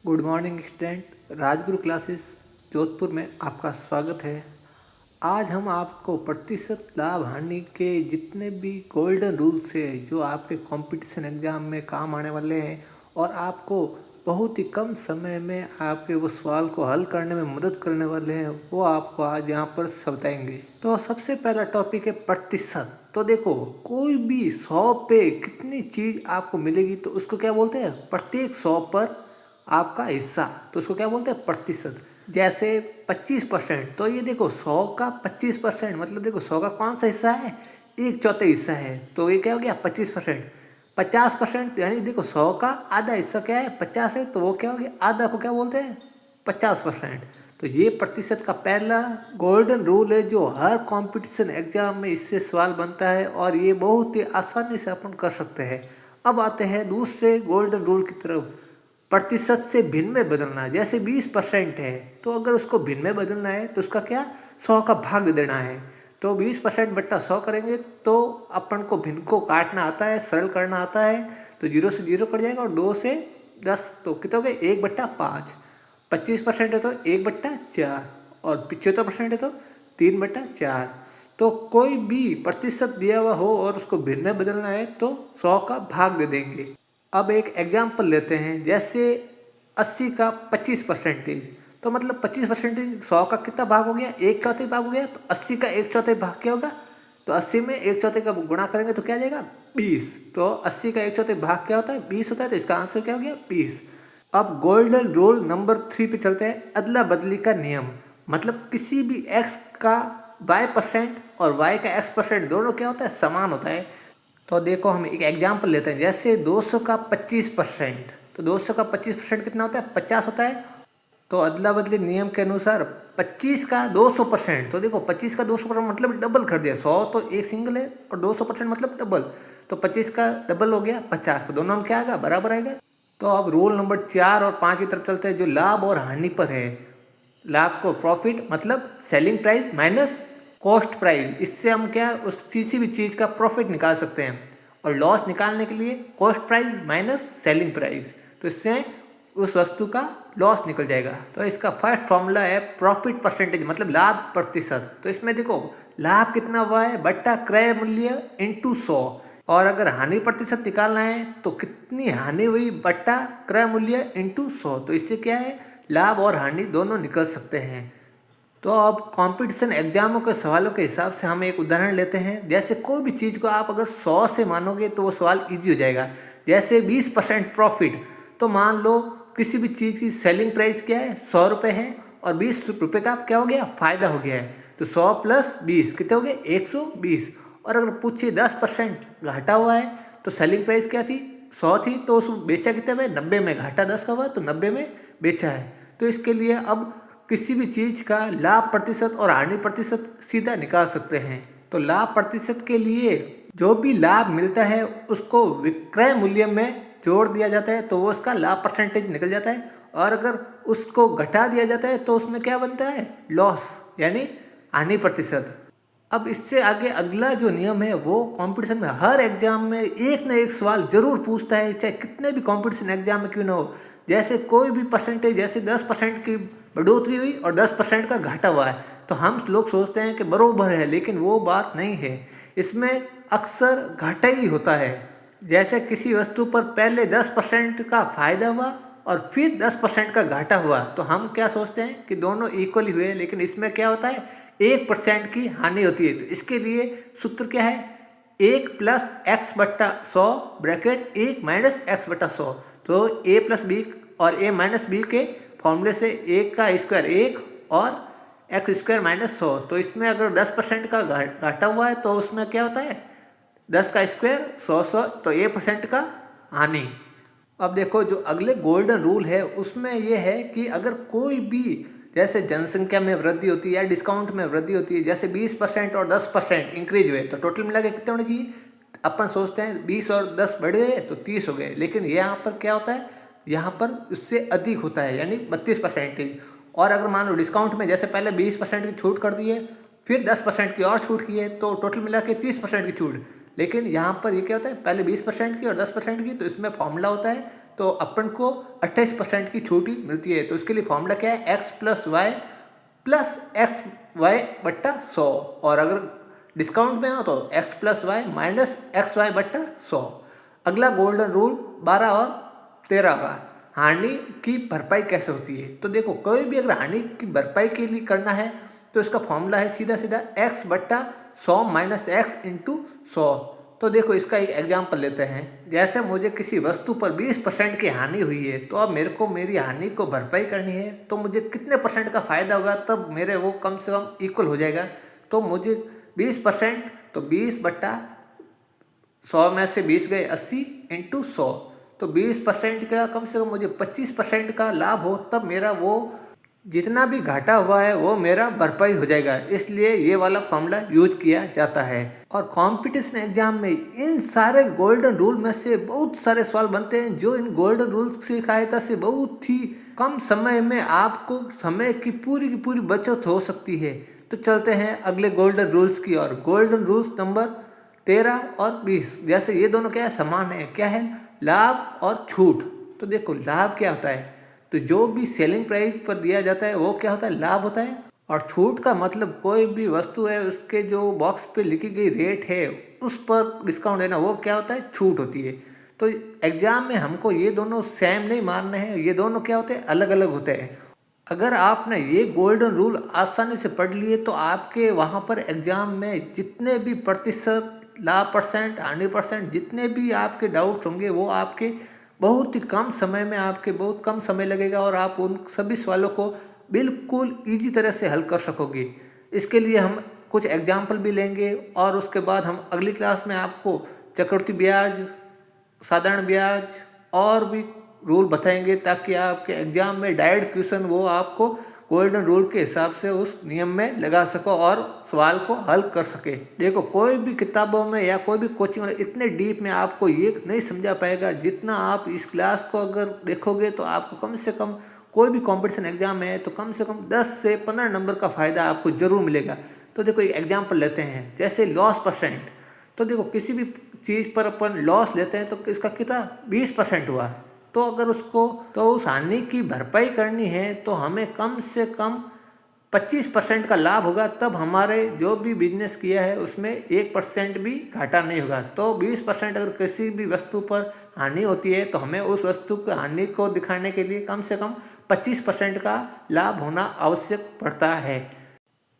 Good morning student. Rajguru classes Jodhpur में आपका स्वागत है। आज हम आपको प्रतिशत लाभ हानि के जितने भी गोल्डन रूल्स है जो आपके कंपटीशन एग्जाम में काम आने वाले हैं और आपको बहुत ही कम समय में आपके वो सवाल को हल करने में मदद करने वाले हैं, वो आपको आज यहाँ पर बताएंगे। तो सबसे पहला टॉपिक है प्रतिशत। तो देखो, कोई भी 100 पे कितनी चीज़ आपको मिलेगी तो उसको क्या बोलते हैं? प्रत्येक 100 पर आपका हिस्सा, तो उसको क्या बोलते हैं? प्रतिशत। जैसे 25%, तो ये देखो 100 का 25% मतलब देखो 100 का कौन सा हिस्सा है? 1/4 हिस्सा है, तो ये क्या हो गया? 25%। 50% यानी देखो 100 का आधा हिस्सा क्या है? 50 है, तो वो क्या हो गया? आधा को क्या बोलते हैं? 50%। तो ये प्रतिशत का पहला गोल्डन रूल है जो हर कंपटीशन एग्जाम में इससे सवाल बनता है और ये बहुत ही आसानी से अपन कर सकते हैं। अब आते हैं दूसरे गोल्डन रूल की तरफ। प्रतिशत से भिन्न में बदलना। जैसे 20% है, तो अगर उसको भिन्न में बदलना है तो उसका क्या? 100 का भाग दे देना है। तो 20% बट्टा 100 करेंगे तो अपन को भिन्न को काटना आता है, सरल करना आता है। तो 0 से 0 कट जाएगा और 2 से 10, तो कितना हो गया? 1/5। 25% है तो 1/4 और 75% है तो 3/4। तो कोई भी प्रतिशत दिया हुआ हो और उसको भिन्न में बदलना है तो 100 का भाग दे देंगे। अब एक एग्जाम्पल लेते हैं, जैसे 80 का 25%। तो मतलब 25% 100 का कितना भाग हो गया? 1/4 भाग हो गया। तो 80 का 1/4 भाग क्या होगा? तो 80 में 1/4 का गुणा करेंगे तो क्या आ जाएगा? 20। तो 80 का 1/4 भाग क्या होता है? 20 होता है, तो इसका आंसर क्या हो गया? 20। अब गोल्डन रूल नंबर 3 पे चलते हैं, अदला बदली का नियम। मतलब किसी भी x का y% और y का x% दोनों क्या होता है? समान होता है। तो देखो, हम एक एग्जाम्पल लेते हैं, जैसे 200 का 25%। तो 200 का 25% कितना होता है? 50 होता है। तो अदला बदली नियम के अनुसार 25 का 200%। तो देखो 25 का 200% मतलब डबल कर दिया। 100 तो एक सिंगल है और 200% मतलब डबल। तो 25 का डबल हो गया 50। तो दोनों में क्या आएगा? बराबर आएगा। तो अब रूल नंबर 4 और 5 की तरफ चलते हैं, जो लाभ और हानि पर है। लाभ को प्रॉफिट मतलब selling price minus cost price, इससे हम क्या उस किसी भी चीज़ का प्रॉफिट निकाल सकते हैं। और लॉस निकालने के लिए cost price minus selling price, तो इससे उस वस्तु का लॉस निकल जाएगा। तो इसका फर्स्ट फॉर्मूला है प्रॉफिट परसेंटेज मतलब लाभ प्रतिशत। तो इसमें देखो लाभ कितना हुआ है? बट्टा क्रय मूल्य इंटू 100। और अगर हानि प्रतिशत निकालना है तो कितनी हानि हुई? बट्टा क्रय मूल्य इंटू 100। तो इससे क्या है? लाभ और हानि दोनों निकल सकते हैं। तो अब कंपटीशन एग्जामों के सवालों के हिसाब से हम एक उदाहरण लेते हैं। जैसे कोई भी चीज़ को आप अगर 100 से मानोगे तो वो सवाल इजी हो जाएगा। जैसे 20% प्रॉफिट, तो मान लो किसी भी चीज़ की सेलिंग प्राइस क्या है? 100 रुपये है और 20 रुपये का क्या हो गया? फ़ायदा हो गया है। तो 100 प्लस 20 कितने हो गए? 120। और अगर पूछिए 10% घाटा हुआ है, तो सेलिंग प्राइस क्या थी? 100 थी, तो उस बेचा कितने में? 90 में। घाटा 10 का हुआ तो 90 में बेचा है। तो इसके लिए अब किसी भी चीज़ का लाभ प्रतिशत और हानि प्रतिशत सीधा निकाल सकते हैं। तो लाभ प्रतिशत के लिए जो भी लाभ मिलता है उसको विक्रय मूल्य में जोड़ दिया जाता है, तो वो उसका लाभ परसेंटेज निकल जाता है। और अगर उसको घटा दिया जाता है तो उसमें क्या बनता है? लॉस यानी हानि प्रतिशत। अब इससे आगे अगला जो नियम है वो कंपटीशन में हर एग्जाम में एक ना एक सवाल जरूर पूछता है, चाहे कितने भी कंपटीशन एग्जाम में क्यों ना हो। जैसे कोई भी परसेंटेज, जैसे 10% की बढ़ोतरी हुई और 10% का घाटा हुआ है, तो हम लोग सोचते हैं कि बरोबर है, लेकिन वो बात नहीं है। इसमें अक्सर घाटा ही होता है। जैसे किसी वस्तु पर पहले 10% का फायदा हुआ और फिर 10% का घाटा हुआ, तो हम क्या सोचते हैं कि दोनों इक्वली हुए, लेकिन इसमें क्या होता है? 1% की हानि होती है। तो इसके लिए सूत्र क्या है? 1+x/100 bracket 1-x/100। तो a+b और a-b के फॉर्मूले से 1 का स्क्वायर 1 और x² -100। तो इसमें अगर 10% का घाटा हुआ है तो उसमें क्या होता है? 10 का स्क्वायर 100, तो 1% का हानि। अब देखो, जो अगले गोल्डन रूल है उसमें यह है कि अगर कोई भी, जैसे जनसंख्या में वृद्धि होती है या डिस्काउंट में वृद्धि होती है, जैसे 20% और 10% इंक्रीज हुए, तो टोटल मिला के कितने होने चाहिए? अपन सोचते हैं 20 और 10 बढ़ गए तो 30 हो गए, लेकिन यहाँ पर क्या होता है? यहाँ पर उससे अधिक होता है, यानी 32%। और अगर मान लो डिस्काउंट में जैसे पहले 20% की छूट कर दी है, फिर 10% की और छूट की है, तो टोटल मिला के 30% की छूट। लेकिन यहाँ पर ये क्या होता है? पहले 20% की और 10% की, तो इसमें फॉर्मूला होता है। तो अपन को 28% की छूट ही मिलती है। तो इसके लिए फॉर्मूला क्या है, x प्लस वाई बट्टा 100, और अगर डिस्काउंट में हो तो x plus y minus x y बट्टा 100। अगला गोल्डन रूल 12 और 13 का, हानि की भरपाई कैसे होती है। तो देखो, कोई भी अगर हानि की भरपाई के लिए करना है तो इसका फॉर्मूला है सीधा सीधा x बट्टा 100 माइनस एक्स इंटू 100। तो देखो, इसका एक एग्जाम्पल लेते हैं। जैसे मुझे किसी वस्तु पर 20% की हानि हुई है, तो अब मेरे को मेरी हानि को भरपाई करनी है, तो मुझे कितने परसेंट का फ़ायदा होगा, तब मेरे वो कम से कम इक्वल हो जाएगा। तो मुझे 20%, तो 20 बट्टा 100 में से 20 गए 80 इंटू 100, तो 20% का कम से कम मुझे 25% का लाभ हो, तब मेरा वो जितना भी घाटा हुआ है वो मेरा भरपाई हो जाएगा। इसलिए ये वाला फॉर्मूला यूज किया जाता है। और कंपटीशन एग्जाम में इन सारे गोल्डन रूल में से बहुत सारे सवाल बनते हैं, जो इन गोल्डन रूल्स की सहायता से बहुत ही कम समय में आपको समय की पूरी बचत हो सकती है। तो चलते हैं अगले गोल्डन रूल्स की ओर। गोल्डन रूल्स नंबर 13 और 20, जैसे ये दोनों क्या है, समान है। क्या है, लाभ और छूट। तो देखो, लाभ क्या होता है, तो जो भी सेलिंग प्राइस पर दिया जाता है वो क्या होता है, लाभ होता है। और छूट का मतलब कोई भी वस्तु है उसके जो बॉक्स पे लिखी गई रेट है उस पर डिस्काउंट देना, वो क्या होता है, छूट होती है। तो एग्जाम में हमको ये दोनों सेम नहीं मानने हैं, ये दोनों क्या होते हैं, अलग अलग होते हैं। अगर आपने ये गोल्डन रूल आसानी से पढ़ लिए तो आपके वहाँ पर एग्जाम में जितने भी प्रतिशत, लाभ परसेंट, हानि परसेंट, जितने भी आपके डाउट्स होंगे वो आपके बहुत ही कम समय में, आपके बहुत कम समय लगेगा और आप उन सभी सवालों को बिल्कुल ईजी तरह से हल कर सकोगे। इसके लिए हम कुछ एग्जाम्पल भी लेंगे और उसके बाद हम अगली क्लास में आपको चक्रवृद्धि ब्याज, साधारण ब्याज और भी रूल बताएंगे, ताकि आपके एग्जाम में डायरेक्ट क्वेश्चन वो आपको गोल्डन रूल के हिसाब से उस नियम में लगा सको और सवाल को हल कर सके। देखो, कोई भी किताबों में या कोई भी कोचिंग में इतने डीप में आपको ये नहीं समझा पाएगा, जितना आप इस क्लास को अगर देखोगे तो आपको कम से कम कोई भी कंपटीशन एग्जाम में है तो कम से कम 10 से 15 नंबर का फ़ायदा आपको ज़रूर मिलेगा। तो देखो, एक एग्जाम्पल लेते हैं, जैसे लॉस परसेंट। तो देखो, किसी भी चीज़ पर अपन लॉस लेते हैं तो इसका कितना 20% हुआ। तो अगर उस हानि की भरपाई करनी है तो हमें कम से कम 25% का लाभ होगा, तब हमारे जो भी बिजनेस किया है उसमें 1% भी घाटा नहीं होगा। तो 20% अगर किसी भी वस्तु पर हानि होती है तो हमें उस वस्तु की हानि को दिखाने के लिए कम से कम 25% का लाभ होना आवश्यक पड़ता है।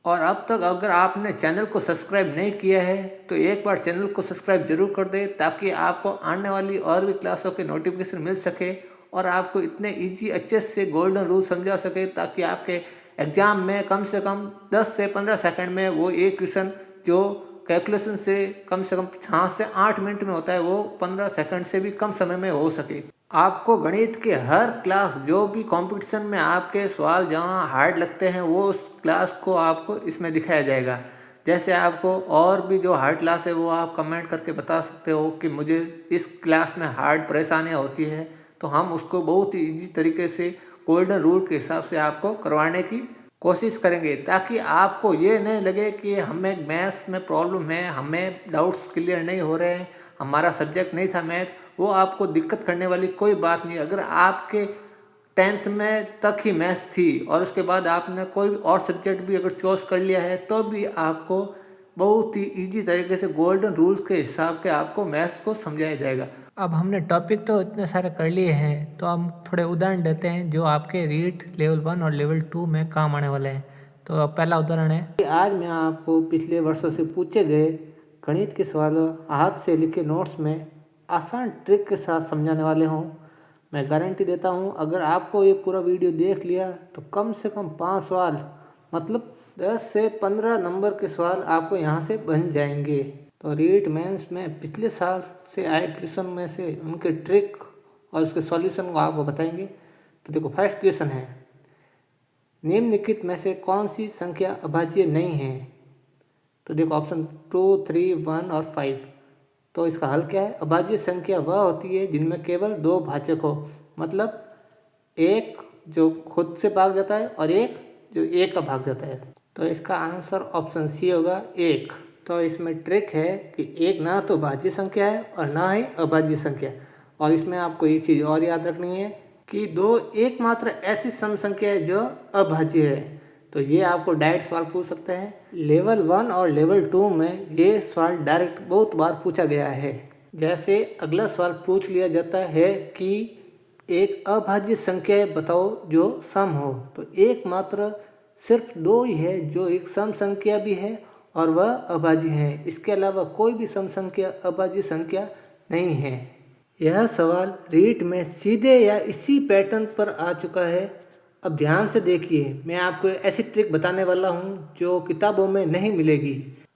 और अब तक अगर आपने चैनल को सब्सक्राइब नहीं किया है तो एक बार चैनल को सब्सक्राइब जरूर कर दें, ताकि आपको आने वाली और भी क्लासों के नोटिफिकेशन मिल सके और आपको इतने इजी अच्छे से गोल्डन रूल समझा सके, ताकि आपके एग्जाम में कम से कम 10 से 15 सेकंड में वो एक क्वेश्चन जो कैलकुलेशन से कम 7 से 8 मिनट में होता है वो 15 सेकंड से भी कम समय में हो सके। आपको गणित के हर क्लास, जो भी कंपटीशन में आपके सवाल जहाँ हार्ड लगते हैं वो उस क्लास को आपको इसमें दिखाया जाएगा। जैसे आपको और भी जो हार्ड क्लास है वो आप कमेंट करके बता सकते हो कि मुझे इस क्लास में हार्ड परेशानियाँ होती है, तो हम उसको बहुत ही ईजी तरीके से गोल्डन रूल के हिसाब से आपको करवाने की कोशिश करेंगे, ताकि आपको ये नहीं लगे कि हमें मैथ्स में प्रॉब्लम है, हमें डाउट्स क्लियर नहीं हो रहे हैं, हमारा सब्जेक्ट नहीं था मैथ। वो आपको दिक्कत करने वाली कोई बात नहीं। अगर आपके 10th में तक ही मैथ्स थी और उसके बाद आपने कोई और सब्जेक्ट भी अगर चॉइस कर लिया है तो भी आपको बहुत ही इजी तरीके से गोल्डन रूल्स के हिसाब के आपको मैथ्स को समझाया जाएगा। अब हमने टॉपिक तो इतने सारे कर लिए हैं, तो हम थोड़े उदाहरण देते हैं जो आपके रीट लेवल 1 और लेवल 2 में काम आने वाले हैं। तो पहला उदाहरण है, आज मैं आपको पिछले वर्षों से पूछे गए गणित के सवालों हाथ से लिखे नोट्स में आसान ट्रिक के साथ समझाने वाले हूँ। मैं गारंटी देता हूँ अगर आपको ये पूरा वीडियो देख लिया तो कम से कम 5 सवाल, मतलब 10 से 15 नंबर के सवाल आपको यहाँ से बन जाएंगे। तो रीट मेंस में पिछले साल से आए क्वेश्चन में से उनके ट्रिक और उसके सॉल्यूशन को आपको बताएंगे। तो देखो, फर्स्ट क्वेश्चन है, निम्नलिखित में से कौन सी संख्या अभाज्य नहीं है। तो देखो, ऑप्शन 2, 3, 1 और 5। तो इसका हल क्या है, अभाज्य संख्या वह होती है जिनमें केवल 2 भाजक हो, मतलब एक जो खुद से भाग जाता है और एक जो एक का भाग जाता है। तो इसका आंसर ऑप्शन सी होगा 1। तो इसमें ट्रिक है कि एक ना तो भाज्य संख्या है और ना ही अभाज्य संख्या, और इसमें आपको ये चीज़ और याद रखनी है कि दो एकमात्र ऐसी सम संख्या है जो अभाज्य है। तो ये आपको डायरेक्ट सवाल पूछ सकते हैं। लेवल 1 और लेवल 2 में ये सवाल डायरेक्ट बहुत बार पूछा गया है। जैसे अगला सवाल पूछ लिया जाता है कि एक अभाज्य संख्या बताओ जो सम हो, तो एकमात्र सिर्फ दो ही है जो एक सम संख्या भी है और वह अभाज्य है। इसके अलावा कोई भी सम संख्या अभाज्य संख्या नहीं है। यह सवाल रीट में सीधे या इसी पैटर्न पर आ चुका है। अब ध्यान से देखिए, मैं आपको ऐसी ट्रिक बताने वाला हूँ जो किताबों में नहीं मिलेगी।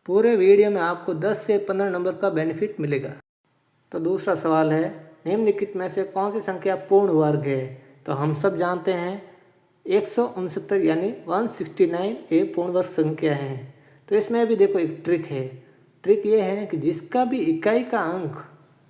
पूरे वीडियो में आपको 10 से 15 नंबर का बेनिफिट मिलेगा। तो दूसरा सवाल है, निम्नलिखित में से कौन सी संख्या पूर्ण वर्ग है? तो हम सब जानते हैं 169 यानी 169 एक पूर्ण वर्ग संख्या है। तो इसमें भी देखो एक ट्रिक है। ट्रिक ये है कि जिसका भी इकाई का अंक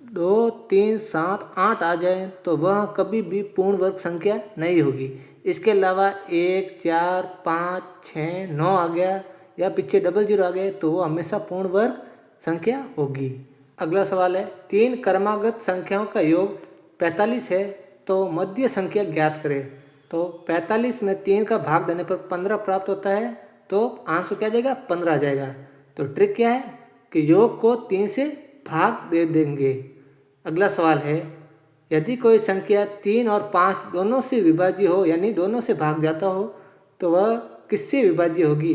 2, 3, 7, 8 आ जाए तो वह कभी भी पूर्ण वर्ग संख्या नहीं होगी। इसके अलावा 1, 4, 5, 6, 9 आ गया या पीछे डबल जीरो आ गए तो वो हमेशा पूर्ण वर्ग संख्या होगी। अगला सवाल है, 3 क्रमागत संख्याओं का योग 45 है तो मध्य संख्या ज्ञात करें। तो 45 में 3 का भाग देने पर 15 प्राप्त होता है, तो आंसर क्या आ जाएगा? 15 आ जाएगा। तो ट्रिक क्या है कि योग को 3 से भाग दे देंगे। अगला सवाल है, यदि कोई संख्या 3 और 5 दोनों से विभाज्य हो यानी दोनों से भाग जाता हो तो वह किससे विभाज्य होगी?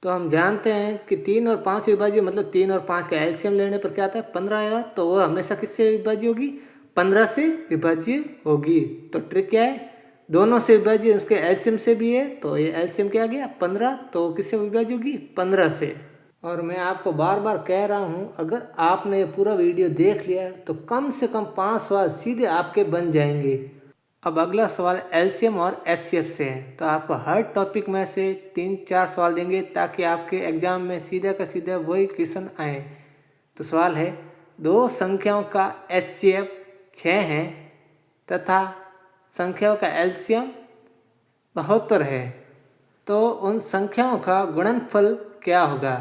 तो हम जानते हैं कि 3 और 5 से विभाज्य मतलब 3 और 5 का एलसीएम लेने पर क्या आता है? 15 आएगा। तो वह हमेशा किससे विभाज्य होगी? 15 से विभाज्य होगी। तो ट्रिक क्या है? दोनों से विभाज्य उसके एलसीएम से भी है, तो ये एलसीएम क्या आ गया? 15। तो किससे विभाज्य होगी? 15 से। और मैं आपको बार बार कह रहा हूँ, अगर आपने ये पूरा वीडियो देख लिया तो कम से कम 5 सवाल सीधे आपके बन जाएंगे। अब अगला सवाल एलसीएम और एचसीएफ से है। तो आपको हर टॉपिक में से 3-4 सवाल देंगे ताकि आपके एग्जाम में सीधा का सीधा वही क्वेश्चन आए। तो सवाल है, दो संख्याओं का एचसीएफ 6 है तथा संख्याओं का एलसीएम 72 है, तो उन संख्याओं का गुणनफल क्या होगा?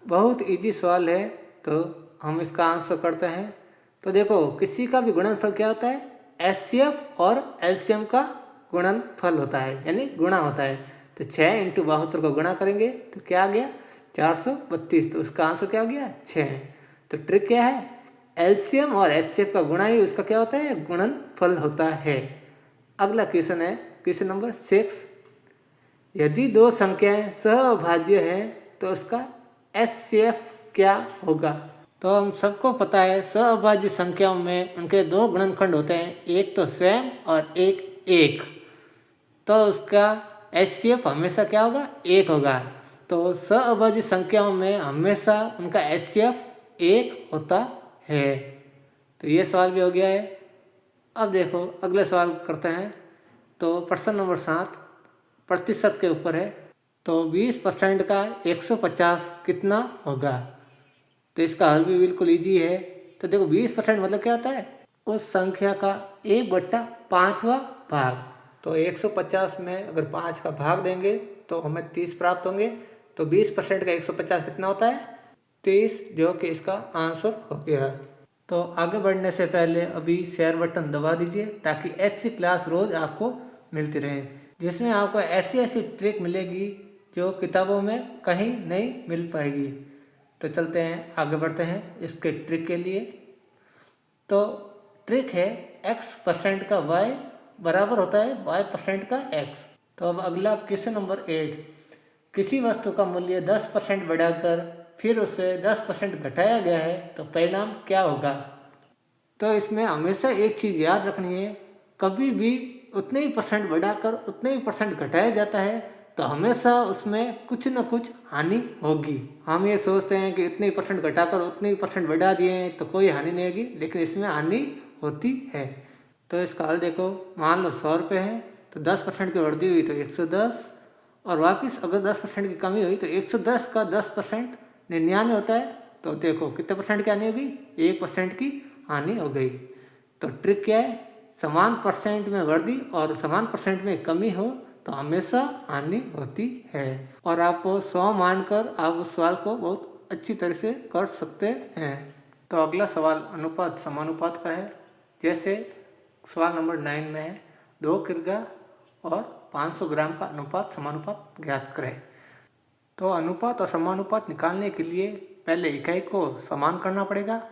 बहुत इजी सवाल है, तो हम इसका आंसर करते हैं। तो देखो, किसी का भी गुणनफल क्या होता है? एचसीएफ और एलसीएम का गुणनफल होता है यानी गुणा होता है। तो 6 × 72 को गुणा करेंगे तो क्या आ गया? 432। तो उसका आंसर क्या हो गया? 6। तो ट्रिक क्या है? एलसीएम और एचसीएफ का गुणा ही उसका क्या होता है? गुणनफल होता है। अगला क्वेश्चन है क्वेश्चन नंबर 6। यदि दो संख्याएं सहअभाज्य हैं तो उसका एचसीएफ क्या होगा? तो हम सबको पता है सहअभाज्य संख्याओं में उनके दो गुणनखंड होते हैं, एक तो स्वयं और एक 1। तो उसका एचसीएफ हमेशा क्या होगा? 1 होगा। तो सहअभाज्य संख्याओं में हमेशा उनका एचसीएफ 1 होता है। तो ये सवाल भी हो गया है। अब देखो अगले सवाल करते हैं। तो प्रश्न नंबर 7 प्रतिशत के ऊपर है। तो 20% का 150 कितना होगा? तो इसका हल भी बिल्कुल ईजी है। तो देखो 20% मतलब क्या होता है? उस संख्या का 1/5वां भाग। तो 150 में अगर 5 का भाग देंगे तो हमें 30 प्राप्त होंगे। तो 20% का 150 कितना होता है? 30, जो कि इसका आंसर हो गया। तो आगे बढ़ने से पहले अभी शेयर बटन दबा दीजिए ताकि ऐसी क्लास रोज आपको मिलती रहे, जिसमें आपको ऐसी ट्रिक मिलेगी जो किताबों में कहीं नहीं मिल पाएगी। तो चलते हैं, आगे बढ़ते हैं इसके ट्रिक के लिए। तो ट्रिक है x% का y बराबर होता है y% का x। तो अब अगला क्वेश्चन नंबर 8। किसी वस्तु का मूल्य 10% बढ़ाकर फिर उसे 10% घटाया गया है तो परिणाम क्या होगा? तो इसमें हमेशा एक चीज़ याद रखनी है, कभी भी उतने ही परसेंट बढ़ाकर उतने ही परसेंट घटाया जाता है तो हमेशा उसमें कुछ न कुछ हानि होगी। हम ये सोचते हैं कि इतने ही परसेंट घटाकर उतने ही परसेंट बढ़ा दिए हैं तो कोई हानि नहीं होगी, लेकिन इसमें हानि होती है। तो इसका हल देखो, मान लो 100 रुपये है तो 10% की वृद्धि हुई तो 110, और वापस अगर 10% की कमी हुई तो 110 का 10% 99 होता है। तो देखो कितने परसेंट की हानि होगी? 1% की हानि हो गई। तो ट्रिक क्या है? समान परसेंट में वृद्धि और समान परसेंट में कमी हो तो हमेशा हानि होती है। और आप 100 मानकर आप उस सवाल को बहुत अच्छी तरह से कर सकते हैं। तो अगला सवाल अनुपात समानुपात का है। जैसे सवाल नंबर 9 में है 2 किग्रा और 500 ग्राम का अनुपात समानुपात ज्ञात करें। तो अनुपात और समानुपात निकालने के लिए पहले इकाई को समान करना पड़ेगा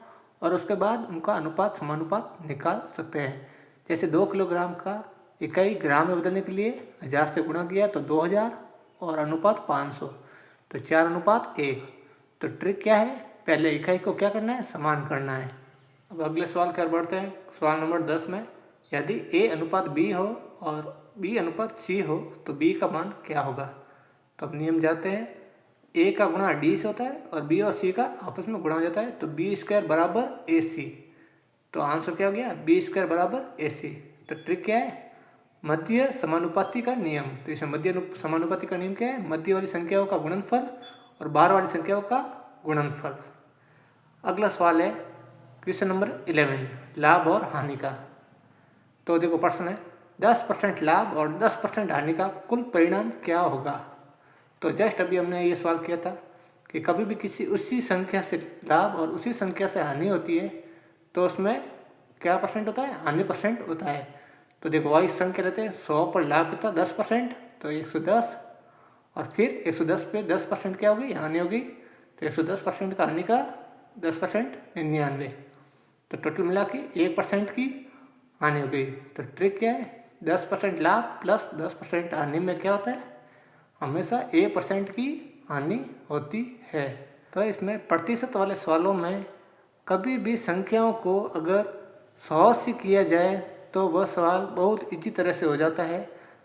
और उसके बाद उनका अनुपात समानुपात निकाल सकते हैं। जैसे 2 किलोग्राम का इकाई ग्राम में बदलने के लिए 1000 से गुणा किया तो 2000 और अनुपात 500, तो 4:1। तो ट्रिक क्या है, पहले इकाई को क्या करना है, समान करना है। अब अगले सवाल की ओर बढ़ते हैं। सवाल नंबर 10 में यदि A अनुपात B हो और B अनुपात C हो तो B का मान क्या होगा। तो अब नियम जाते हैं, A का गुणा D से होता है और B और C का आपस में गुणा हो जाता है, तो B² बराबर AC। तो आंसर क्या हो गया, B² बराबर AC। तो ट्रिक क्या है, मध्य समानुपाती का नियम। तो इसमें मध्य समानुपाती का नियम क्या है, मध्य वाली संख्याओं का गुणनफल और बाहर वाली संख्याओं का गुणनफल। अगला सवाल है क्वेश्चन नंबर 11, लाभ और हानि का। तो देखो प्रश्न है 10% लाभ और 10% हानि का कुल परिणाम क्या होगा। तो जस्ट अभी हमने ये सवाल किया था कि कभी भी किसी उसी संख्या से लाभ और उसी संख्या से हानि होती है तो उसमें क्या परसेंट होता है, हानि परसेंट होता है। तो देखो वही संख्या लेते हैं, 100 पर लाभ कितना 10%, तो 110, और फिर 110 पे 10% क्या होगी, हानि होगी। तो 110% का हानि का 10% 99, तो टोटल मिला के 1% की हानि हो गई। तो ट्रिक क्या है, 10% लाभ प्लस 10% हानि में क्या होता है, हमेशा 1% की हानि होती है। तो इसमें प्रतिशत वाले सवालों में कभी भी संख्याओं को अगर 100 से किया जाए तो वह सवाल बहुत इजी तरह से हो जाता है।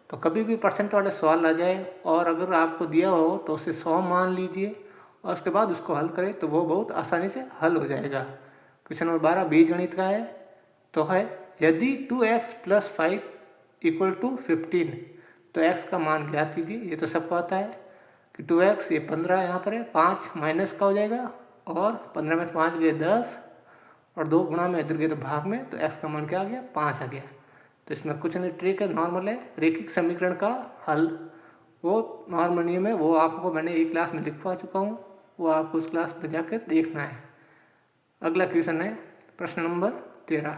तो कभी भी परसेंट वाले सवाल आ जाए और अगर आपको दिया हो तो उसे 100 मान लीजिए और उसके बाद उसको हल करें तो वो बहुत आसानी से हल हो जाएगा। क्वेश्चन नंबर 12 बीजगणित का है, तो है यदि 2x + 5 = 15 तो x का मान ज्ञात कीजिए। ये तो सबको आता है कि 2x, ये 15 यहाँ पर है, 5 माइनस का हो जाएगा और 15 में 5 गए 10 और 2 गुणा में इधर गए तो भाग में, तो x का मान क्या आ गया, 5 आ गया। तो इसमें कुछ नहीं, ट्रिक है, नॉर्मल है, रेखिक समीकरण का हल। वो नॉर्मल नियम है, वो आपको मैंने एक क्लास में लिखवा चुका हूँ, वो आपको उस क्लास में जाकर देखना है। अगला क्वेश्चन है प्रश्न नंबर 13,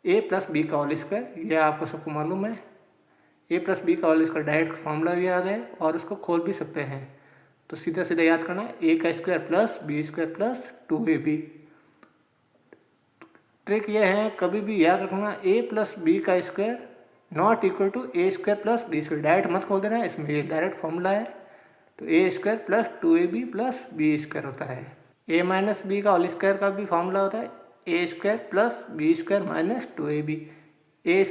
a + b का होल स्क्वायर। यह आपको सबको मालूम है, a + b का होल स्क्वायर डायरेक्ट फॉर्मूला भी याद है और उसको खोल भी सकते हैं। तो सीधा सीधा याद करना है, a का स्क्वायर + b² + 2ab। ट्रिक ये है, कभी भी याद रखना a + b का स्क्वायर ≠ a² + b²। डायरेक्ट मत खोल देना, इसमें ये डायरेक्ट फॉर्मूला है। तो a² + 2ab + b² होता है। a - b का होल स्क्वायर का भी फॉर्मूला होता है a² + b² - 2ab। a²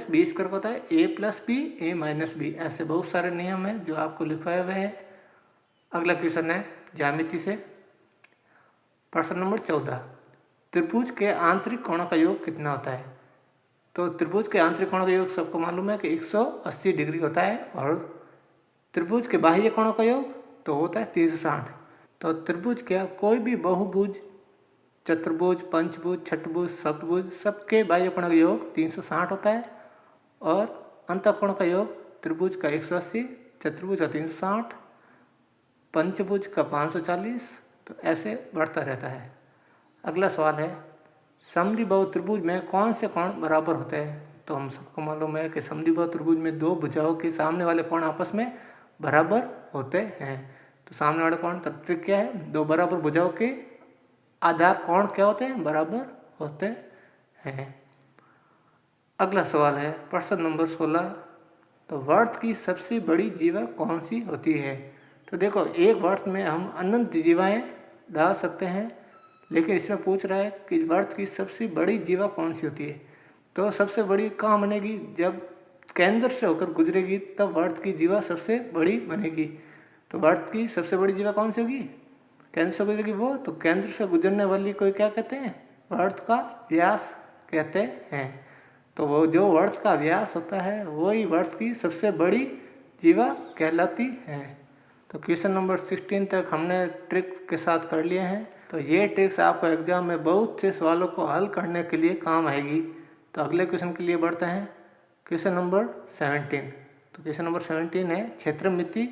- b² होता है a + b a - b। ऐसे बहुत सारे नियम हैं जो आपको लिखवाए हुए हैं। अगला क्वेश्चन है ज्यामिति से, प्रश्न नंबर 14, त्रिभुज के आंतरिक कोणों का योग कितना होता है। तो त्रिभुज के आंतरिक कोणों का योग सबको मालूम है कि 180 डिग्री होता है और त्रिभुज के बाह्य कोणों का योग तो होता है 360। तो त्रिभुज क्या, कोई भी बहुभुज, चतुर्भुज, पंचभुज, छठभुज, सप्तभुज, सबके बाह्य कोणों का योग 360 होता है और अंतःकोण का योग त्रिभुज का 180, चतुर्भुज का 360, पंचभुज का 540, तो ऐसे बढ़ता रहता है। अगला सवाल है समद्विबाहु त्रिभुज में कौन से कोण बराबर होते हैं। तो हम सबको मालूम है कि समद्विबाहु त्रिभुज में दो भुजाओं के सामने वाले कोण आपस में बराबर होते हैं। तो सामने वाले कोण, तब ट्रिक क्या है, दो बराबर भुजाओं के आधार कोण क्या होते हैं, बराबर होते हैं। अगला सवाल है प्रश्न नंबर 16, तो वर्त की सबसे बड़ी जीवा कौन सी होती है। तो देखो एक वर्त में हम अनंत जीवाएं डाल सकते हैं, लेकिन इसमें पूछ रहा है कि वर्त की सबसे बड़ी जीवा कौन सी होती है। तो सबसे बड़ी कहाँ बनेगी, जब केंद्र से होकर गुजरेगी तब वर्त की जीवा सबसे बड़ी बनेगी। तो वर्त की सबसे बड़ी जीवा कौन सी होगी, केंद्र से गुजरेगी वो। तो केंद्र से गुजरने वाली को क्या कहते हैं, वर्त का व्यास कहते हैं। तो वो जो वर्त का व्यास होता है वही वर्त की सबसे बड़ी जीवा कहलाती है। तो क्वेश्चन नंबर 16 तक हमने ट्रिक के साथ कर लिए हैं। तो ये ट्रिक्स आपको एग्जाम में बहुत से सवालों को हल करने के लिए काम आएगी। तो अगले क्वेश्चन के लिए बढ़ते हैं, क्वेश्चन नंबर 17। तो क्वेश्चन नंबर 17 है क्षेत्रमिति,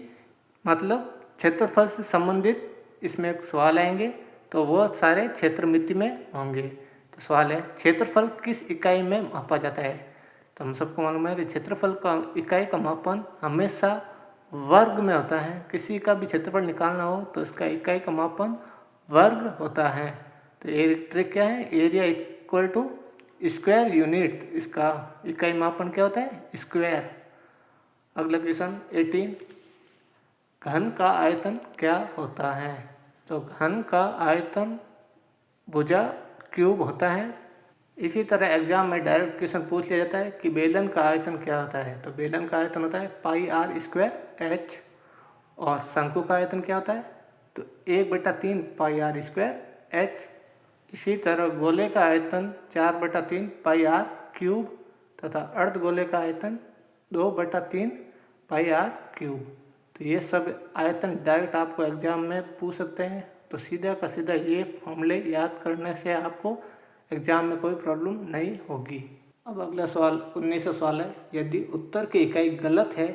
मतलब क्षेत्रफल से संबंधित इसमें एक सवाल आएंगे, तो वो सारे क्षेत्रमिति में होंगे। तो सवाल है, क्षेत्रफल किस इकाई में मापा जाता है? तो हम सबको मालूम है कि क्षेत्रफल का इकाई का मापन हमेशा वर्ग में होता है। किसी का भी क्षेत्रफल निकालना हो तो इसका इकाई का मापन वर्ग होता है। तो ये ट्रिक क्या है, area equal to square unit, इसका इकाई मापन क्या होता है, स्क्वायर। अगला क्वेश्चन 18, घन का आयतन क्या होता है? तो घन का आयतन भुजा क्यूब होता है। इसी तरह एग्जाम में डायरेक्ट क्वेश्चन पूछ लिया जाता है कि बेलन का आयतन क्या होता है? तो बेलन का आयतन होता है पाई आर स्क्वायर एच। और शंकु का आयतन क्या होता है? तो 1/3 पाई आर स्क्वायर एच। इसी तरह गोले का आयतन 4/3 पाई आर क्यूब तथा अर्धगोले का आयतन 2/3 पाई आर क्यूब। तो ये सब आयतन डायरेक्ट आपको एग्जाम में पूछ सकते हैं। तो सीधा का सीधा ये फॉर्मूले याद करने से आपको एग्जाम में कोई प्रॉब्लम नहीं होगी। अब अगला सवाल 19वां सवाल है, यदि उत्तर की इकाई गलत है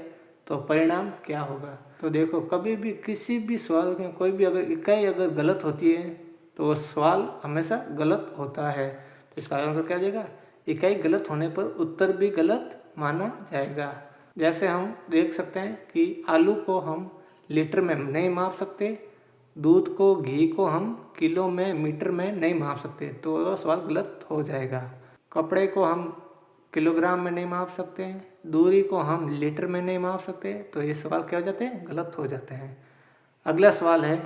तो परिणाम क्या होगा? तो देखो, कभी भी किसी भी सवाल में कोई भी अगर इकाई अगर गलत होती है तो वो सवाल हमेशा गलत होता है। तो इसका आंसर क्या जाएगा, इकाई गलत होने पर उत्तर भी गलत माना जाएगा। जैसे हम देख सकते हैं कि आलू को हम लीटर में नहीं माप सकते, दूध को घी को हम किलो में मीटर में नहीं माप सकते, तो वह सवाल गलत हो जाएगा। कपड़े को हम किलोग्राम में नहीं माप सकते, दूरी को हम लीटर में नहीं माप सकते, तो ये सवाल क्या हो जाते हैं, गलत हो जाते हैं। अगला सवाल है,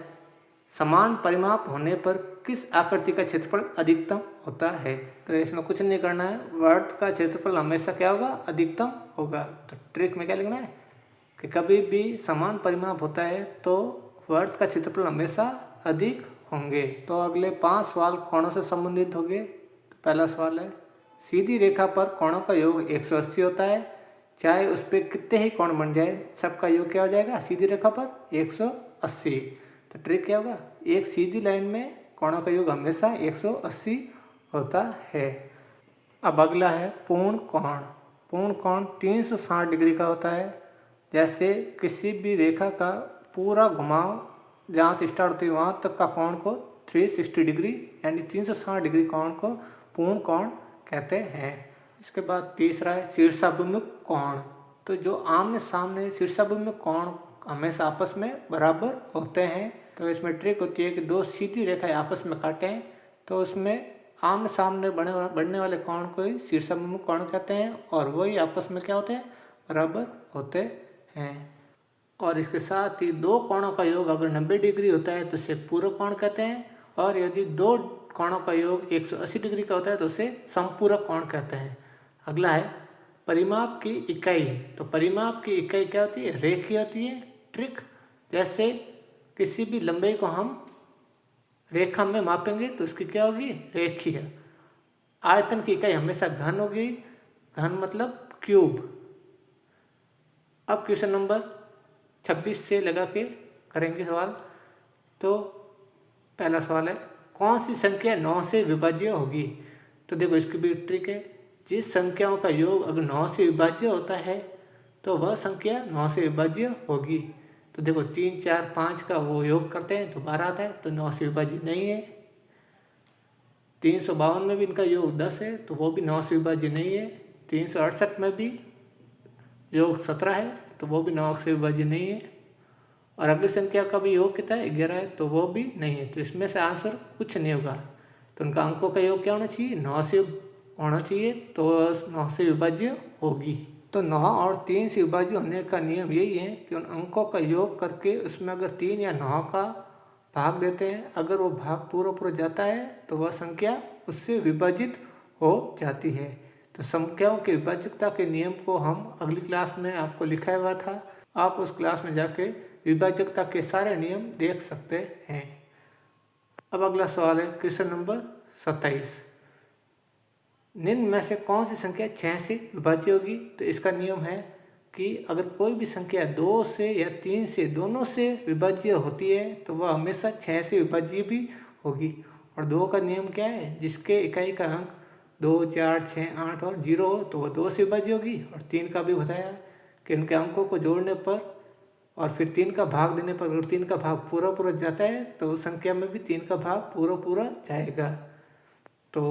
समान परिमाप होने पर किस आकृति का क्षेत्रफल अधिकतम होता है? तो इसमें कुछ नहीं करना है, वर्त का क्षेत्रफल हमेशा क्या होगा, अधिकतम होगा। तो ट्रिक में क्या लिखना है कि कभी भी समान परिमाप होता है तो वर्त का क्षेत्रफल हमेशा अधिक होंगे। तो अगले 5 सवाल कोणों से संबंधित होंगे। तो पहला सवाल है, सीधी रेखा पर कोणों का योग 180 होता है, चाहे उस पर कितने ही कोण बन जाए सबका योग क्या हो जाएगा, सीधी रेखा पर 180। तो ट्रिक क्या होगा, एक सीधी लाइन में कोणों का योग हमेशा 180 होता है। अब अगला है पूर्ण कोण। पूर्ण कोण 360 डिग्री का होता है। जैसे किसी भी रेखा का पूरा घुमाव जहाँ से स्टार्ट होती है वहाँ तक का कोण को 360 डिग्री यानी 360 डिग्री कोण को पूर्ण कोण कहते हैं। इसके बाद तीसरा है शीर्षाभिमुख कोण। तो जो आमने सामने शीर्षाभिमुख कोण हमेशा आपस में बराबर होते हैं। तो इसमें ट्रिक होती है कि दो सीधी रेखाएं आपस में काटें तो उसमें आमने सामने बढ़ने वाले कोण को ही शीर्षाभिमुख कोण कहते हैं और वही आपस में क्या होते हैं, बराबर होते हैं। और इसके साथ ही दो कोणों का योग अगर 90 डिग्री होता है तो उसे पूरक कोण कहते हैं, और यदि दो कोणों का योग 180 डिग्री का होता है तो उसे समपूरक कोण कहते हैं। अगला है परिमाप की इकाई। तो परिमाप की इकाई क्या होती है, रेखीय होती है। ट्रिक, जैसे किसी भी लंबाई को हम रेखा में मापेंगे तो इसकी क्या होगी, रेखीय। आयतन की इकाई हमेशा घन होगी, घन मतलब क्यूब। अब क्वेश्चन नंबर 26 से लगा के करेंगे सवाल। तो पहला सवाल है, कौन सी संख्या 9 से विभाज्य होगी? तो देखो इसकी भी ट्रिक है, जिस संख्याओं का योग अगर 9 से विभाज्य होता है तो वह संख्या 9 से विभाज्य होगी। तो देखो 3, 4, 5 का वो योग करते हैं तो 12 आता है, तो 9 से विभाज्य नहीं है। 352 में भी इनका योग 10 है तो वो भी 9 से विभाज्य नहीं है। 368 में भी योग 17 है तो वो भी 9 से विभाज्य नहीं है। और अगली संख्या का भी योग कितना है, 11 है, तो वो भी नहीं है। तो इसमें से आंसर कुछ नहीं होगा। तो उनका अंकों का योग क्या होना चाहिए, 9 से होना चाहिए, तो 9 से विभाज्य होगी। तो 9 और 3 से विभाज्य होने का नियम यही है कि उन अंकों का योग करके उसमें अगर 3 या 9 का भाग देते हैं, अगर वो भाग पूरा जाता है तो वह संख्या उससे विभाजित हो जाती है। तो संख्याओं की विभाज्यता के नियम को हम अगली क्लास में आपको लिखाया हुआ था, आप उस क्लास में जाके विभाज्यता के सारे नियम देख सकते हैं। अब अगला सवाल है क्वेश्चन नंबर 27, निम्न में से कौन सी संख्या 6 से विभाज्य होगी? तो इसका नियम है कि अगर कोई भी संख्या 2 से या 3 से दोनों से विभाज्य होती है तो वह हमेशा 6 से विभाज्य भी होगी। और 2 का नियम क्या है, जिसके इकाई का अंक 2, 4, 6, 8 और 0 हो तो वह 2 से विभाज्य होगी। और 3 का भी बताया कि उनके अंकों को जोड़ने पर और फिर 3 का भाग देने पर अगर 3 का भाग पूरा जाता है तो उस संख्या में भी 3 का भाग पूरा जाएगा। तो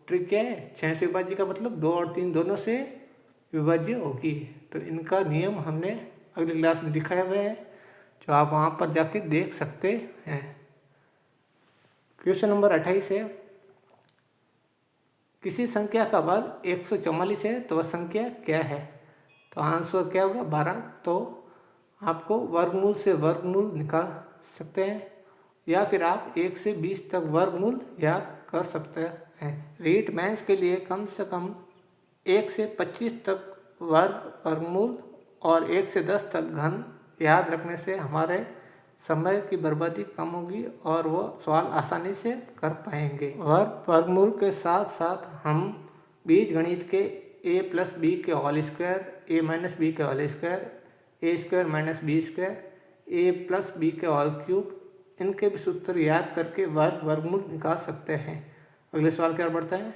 ट्रिक क्या है, 6 से विभाज्य का मतलब 2 और 3 दोनों से विभाज्य होगी। तो इनका नियम हमने अगली क्लास में दिखाया हुआ है, जो आप वहाँ पर जाके देख सकते हैं। क्वेश्चन नंबर 28 है, किसी संख्या का वर्ग 144 है तो वह संख्या क्या है? तो आंसर क्या होगा, 12। तो आपको वर्गमूल से वर्गमूल निकाल सकते हैं, या फिर आप 1 से 20 तक वर्गमूल याद कर सकते हैं। रीट मैथ्स के लिए कम से कम 1 से 25 तक वर्गमूल और 1 से 10 तक घन याद रखने से हमारे समय की बर्बादी कम होगी और वो सवाल आसानी से कर पाएंगे। वर्गमूल के साथ साथ हम बीजगणित के a प्लस बी के whole square, a minus B के whole square, a square minus B square, a plus B के होल क्यूब, इनके भी सूत्र याद करके वर्गमूल निकाल सकते हैं। अगले सवाल क्या बढ़ता है,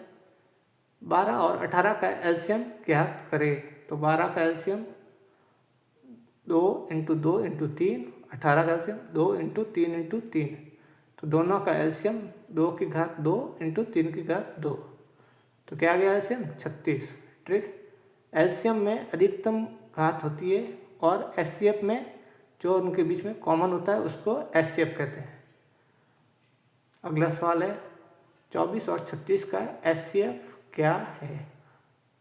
12 और 18 का एलसीएम ज्ञात करें। तो 12 का एलसीएम 2 × 2 × 3, 18 का एलसीएम 2 × 3 × 3। तो दोनों का एलसीएम 2 की घात 2 × 3 की घात 2। तो क्या आ गया एलसीएम, 36। ट्रिक, एलसीएम में अधिकतम घात होती है और एचसीएफ में जो उनके बीच में कॉमन होता है उसको एचसीएफ कहते हैं। अगला सवाल है, 24 और 36 का एचसीएफ क्या है?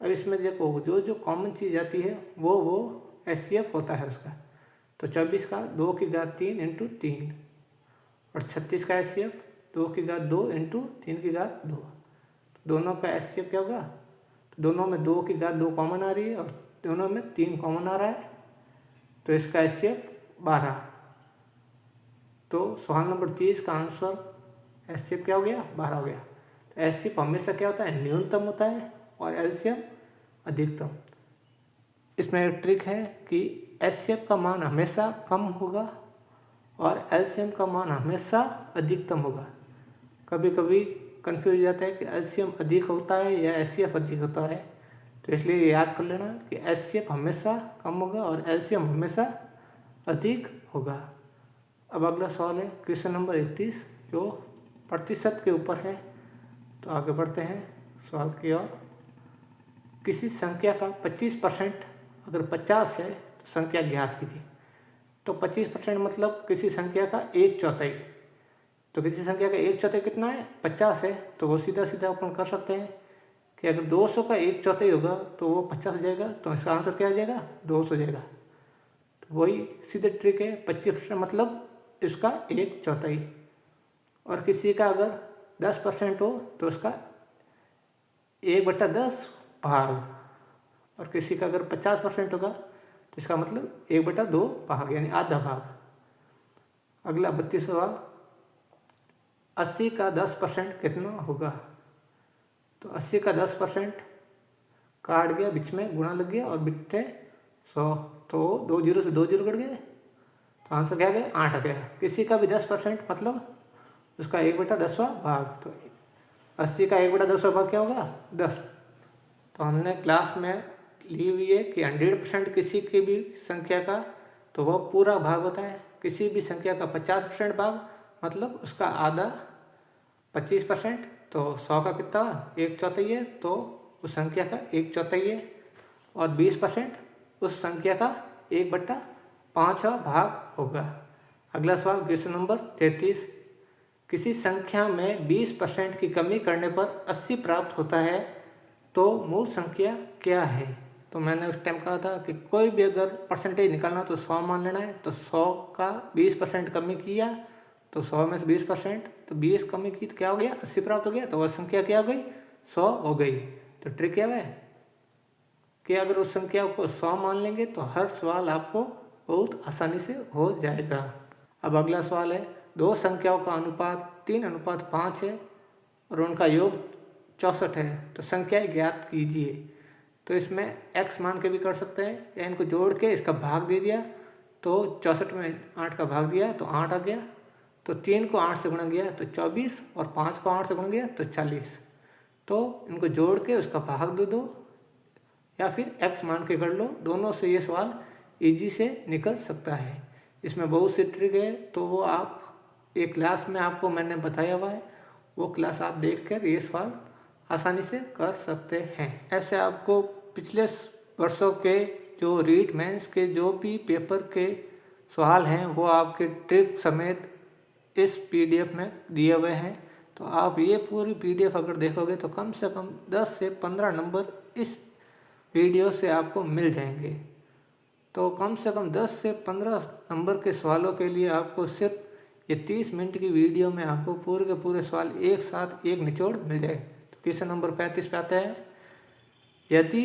और इसमें देखो जो जो कॉमन चीज़ आती है वो एचसीएफ होता है उसका। तो 24 का 2 की घात 3 × 3 और 36 का एचसीएफ 2 की घात 2 × 3 की घात 2। दोनों का एचसीएफ क्या होगा, तो दोनों में 2 की घात 2 कॉमन आ रही है और दोनों में 3 कॉमन आ रहा है, तो इसका एचसीएफ 12। तो सवाल नंबर 30 का आंसर एचसीएफ क्या हो गया, 12 हो गया। तो एचसीएफ हमेशा क्या होता है, न्यूनतम होता है और एलसीएम अधिकतम। इसमें एक ट्रिक है कि एचसीएफ का मान हमेशा कम होगा और एलसीएम का मान हमेशा अधिकतम होगा। कभी कभी कंफ्यूज हो जाता है कि एलसीएम अधिक होता है या एचसीएफ अधिक होता है, तो इसलिए याद कर लेना कि एचसीएफ हमेशा कम होगा और एलसीएम हमेशा अधिक होगा। अब अगला सवाल है क्वेश्चन नंबर 31, जो प्रतिशत के ऊपर है। तो आगे बढ़ते हैं सवाल की ओर। किसी संख्या का 25% अगर 50 है तो संख्या ज्ञात कीजिए। तो 25% मतलब किसी संख्या का 1/4। तो किसी संख्या का 1/4 कितना है, 50 है। तो वो सीधा सीधा अपन कर सकते हैं कि अगर 200 का 1/4 होगा तो वो 50 हो जाएगा। तो इसका आंसर क्या आ जाएगा, 200 हो जाएगा। तो वही सीधे ट्रिक है, 25% मतलब इसका 1/4। और किसी का अगर 10% हो तो उसका 1/10 भाग, और किसी का अगर 50% होगा तो इसका मतलब 1/2 भाग, यानी आधा भाग। अगला 32 सवाल, 80 का 10% कितना होगा? तो 80 का 10% काट गया, बीच में गुणा लग गया और बिट्टे 100, तो 2 जीरो से 2 जीरो कट गए, तो आंसर क्या गया, 8 आ गया। किसी का भी 10% मतलब उसका 1/10वां भाग। तो 80 का 1/10वां भाग क्या होगा, 10। तो हमने क्लास में ली हुई है कि 100% किसी की भी संख्या का तो वह पूरा भाग होता है। किसी भी संख्या का 50% भाग मतलब उसका आधा 25%, तो 100 का कितना 1/4 है, तो उस संख्या का 1/4 है। और 20% उस संख्या का 1/5वां भाग होगा। अगला सवाल क्वेश्चन नंबर 33, किसी संख्या में 20% की कमी करने पर 80 प्राप्त होता है तो मूल संख्या क्या है? तो मैंने उस टाइम कहा था कि कोई भी अगर परसेंटेज निकालना तो 100 मान लेना है। तो 100 का 20% कमी किया तो 100 में से 20%, तो 20 कमी की तो क्या हो गया, 80 प्राप्त हो गया। तो वह संख्या क्या हो गई, 100 हो गई। तो ट्रिक क्या है कि अगर उस संख्या को 100 मान लेंगे तो हर सवाल आपको बहुत आसानी से हो जाएगा। अब अगला सवाल है, दो संख्याओं का अनुपात 3:5 है और उनका योग 64 है, तो संख्याएं ज्ञात कीजिए। तो इसमें x मान के भी कर सकते हैं या इनको जोड़ के इसका भाग दे दिया, तो 64 में 8 का भाग दिया तो 8 आ गया। तो 3 को 8 से गुणा किया तो 24 और 5 को 8 से गुणा किया तो 40। तो इनको जोड़ के उसका भाग दे दो या फिर x मान के कर लो, दोनों से ये सवाल ईजी से निकल सकता है। इसमें बहुत सी ट्रिक है, तो वो आप एक क्लास में आपको मैंने बताया हुआ है, वो क्लास आप देख कर ये सवाल आसानी से कर सकते हैं। ऐसे आपको पिछले वर्षों के जो रीट मेंस के जो भी पेपर के सवाल हैं वो आपके ट्रिक समेत इस पीडीएफ में दिए हुए हैं। तो आप ये पूरी पीडीएफ अगर देखोगे तो कम से कम 10 से 15 नंबर इस वीडियो से आपको मिल जाएंगे। तो कम से कम 10 से 15 नंबर के सवालों के लिए आपको सिर्फ ये 30 मिनट की वीडियो में आपको पूरे के पूरे सवाल एक साथ एक निचोड़ मिल जाए। तो क्वेश्चन नंबर 35 पे आता है, यदि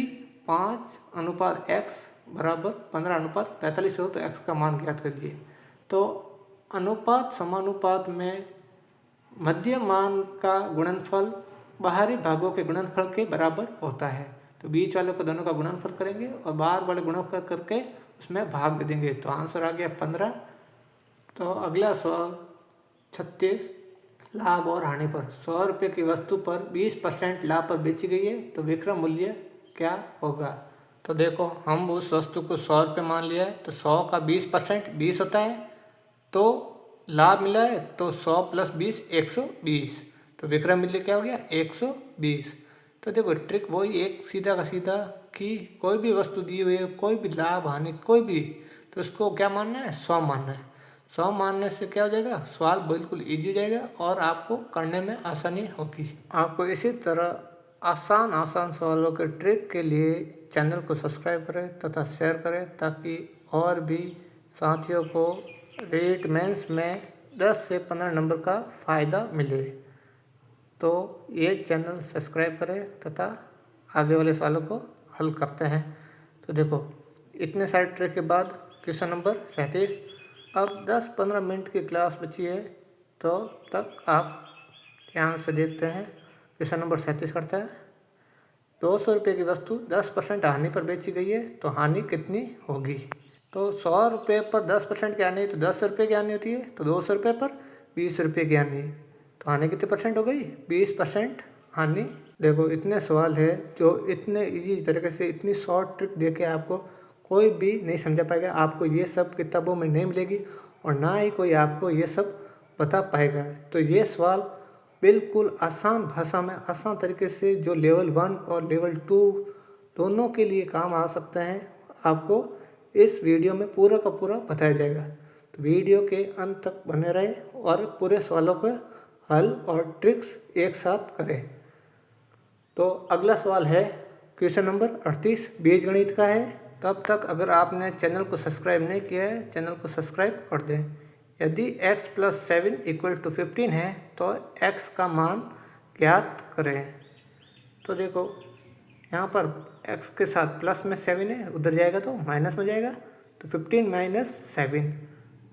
5:x बराबर 15:45 हो तो x का मान ज्ञात करिए। तो अनुपात समानुपात में मध्य मान का गुणनफल बाहरी भागों के गुणनफल के बराबर होता है। तो बीच वाले को दोनों का गुणनफल करेंगे और बाहर वाले गुणनफल करके उसमें भाग दे देंगे। तो आंसर आ गया 15। तो अगला सवाल 36, लाभ और हानि पर 100 रुपये की वस्तु पर 20% लाभ पर बेची गई है तो विक्रय मूल्य क्या होगा। तो देखो हम उस वस्तु को 100 रुपये मान लिया है तो 100 का 20% 20 होता है, तो लाभ मिला है तो 100 + 20 120, तो विक्रय मूल्य क्या हो गया 120। तो देखो ट्रिक वही एक सीधा का सीधा कि कोई भी वस्तु दी हुई है, कोई भी लाभ हानि कोई भी, तो उसको क्या मानना है 100 मानना है। 100 मानने से क्या हो जाएगा, सवाल बिल्कुल ईजी जाएगा और आपको करने में आसानी होगी। आपको इसी तरह आसान सवालों के ट्रिक के लिए चैनल को सब्सक्राइब करें तथा शेयर करें ताकि और भी साथियों को रीट मेंस में 10 से 15 नंबर का फ़ायदा मिले। तो ये चैनल सब्सक्राइब करें तथा आगे वाले सवालों को हल करते हैं। तो देखो इतने सारे ट्रिक के बाद क्वेश्चन नंबर 37। अब 10-15 मिनट की क्लास बची है तो तक आप ध्यान से देखते हैं। क्वेश्चन नंबर 37 करता है, 200 रुपये की वस्तु 10% हानि पर बेची गई है तो हानि कितनी होगी। तो 100 रुपये पर 10% की हानि तो 10 रुपये की हानि होती है, तो 200 रुपये पर 20 रुपये की हानि, तो हानि कितने परसेंट हो गई 20% हानि। देखो इतने सवाल है जो इतने इजी तरीके से इतनी शॉर्ट ट्रिक दे के आपको कोई भी नहीं समझा पाएगा। आपको ये सब किताबों में नहीं मिलेगी और ना ही कोई आपको ये सब बता पाएगा। तो ये सवाल बिल्कुल आसान भाषा में आसान तरीके से जो लेवल 1 और लेवल 2 दोनों के लिए काम आ सकते हैं, आपको इस वीडियो में पूरा का पूरा बताया जाएगा। तो वीडियो के अंत तक बने रहे और पूरे सवालों के हल और ट्रिक्स एक साथ करें। तो अगला सवाल है क्वेश्चन नंबर 38, बीजगणित का है। तब तक अगर आपने चैनल को सब्सक्राइब नहीं किया है चैनल को सब्सक्राइब कर दें। यदि x + 7 = 15 है तो x का मान ज्ञात करें। तो देखो यहाँ पर x के साथ प्लस में 7 है, उधर जाएगा तो माइनस में जाएगा, तो 15 - 7,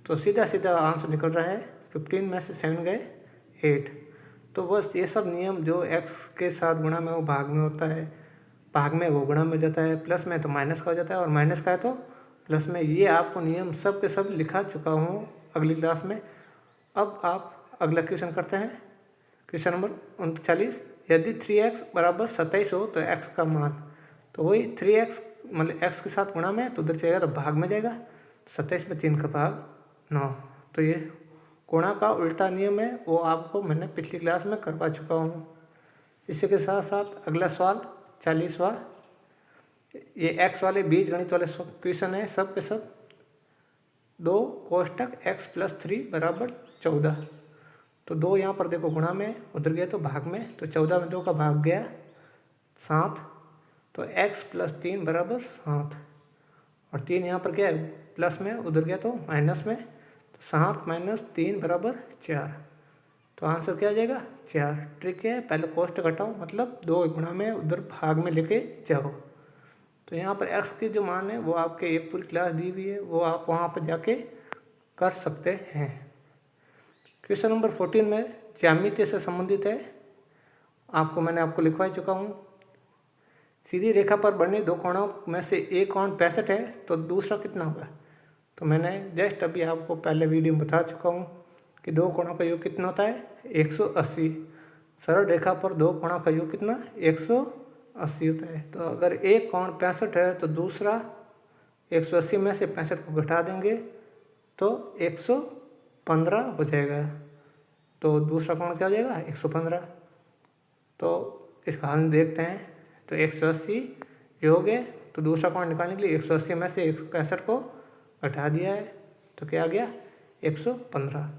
तो सीधा सीधा आंसर निकल रहा है 15 में से 7 गए 8। तो बस ये सब नियम जो x के साथ गुणा में वो भाग में होता है, भाग में वो गुणा में हो जाता है, प्लस में तो माइनस का हो जाता है और माइनस का है तो प्लस में, ये आपको नियम सब के सब लिखा चुका हूँ अगली क्लास में। अब आप अगला क्वेश्चन करते हैं। क्वेश्चन नंबर 39, यदि 3x = 27 हो तो x का मान। तो वही 3x मतलब x के साथ गुणा में तो उधर जाएगा तो भाग में जाएगा, 27 में 3 का भाग 9। तो ये गुणा का उल्टा नियम है, वो आपको मैंने पिछली क्लास में करवा चुका हूँ। इसी के साथ साथ अगला सवाल 40वां, ये x वाले बीज गणित वाले क्वेश्चन है सब के सब। 2 कोष्टक x + 3 = 14। तो 2 यहाँ पर देखो गुणा में, उधर गया तो भाग में, तो 14 में 2 का भाग गया 7, तो x + 3 = 7, और 3 यहाँ पर क्या है प्लस में, उधर गया तो माइनस में, तो 7 - 3 = 4। तो आंसर क्या आ जाएगा 4। ट्रिक है पहले कोष्टक घटाओ, मतलब 2 गुणा में उधर भाग में लेके जाओ। तो यहाँ पर x की जो मान है वो आपके एक पूरी क्लास दी हुई है, वो आप वहाँ पर जाके कर सकते हैं। क्वेश्चन नंबर 14 में ज्यामिति से संबंधित है, मैंने आपको लिखवा चुका हूँ। सीधी रेखा पर बने 2 कोणों में से एक कोण 65 है तो दूसरा कितना होगा। तो मैंने जस्ट अभी आपको पहले वीडियो में बता चुका हूँ कि 2 कोणों का योग कितना होता है 180। सरल रेखा पर 2 कोणों का योग कितना 180 होता है। तो अगर एक कोण 65 है तो दूसरा 180 में से 65 को घटा देंगे तो 115 हो जाएगा। तो दूसरा कोण क्या हो जाएगा 115। तो इसका हल देखते हैं। तो 180 योग है, तो दूसरा कोण निकालने के लिए 180 में से 165 को घटा दिया है, तो क्या आ गया 115।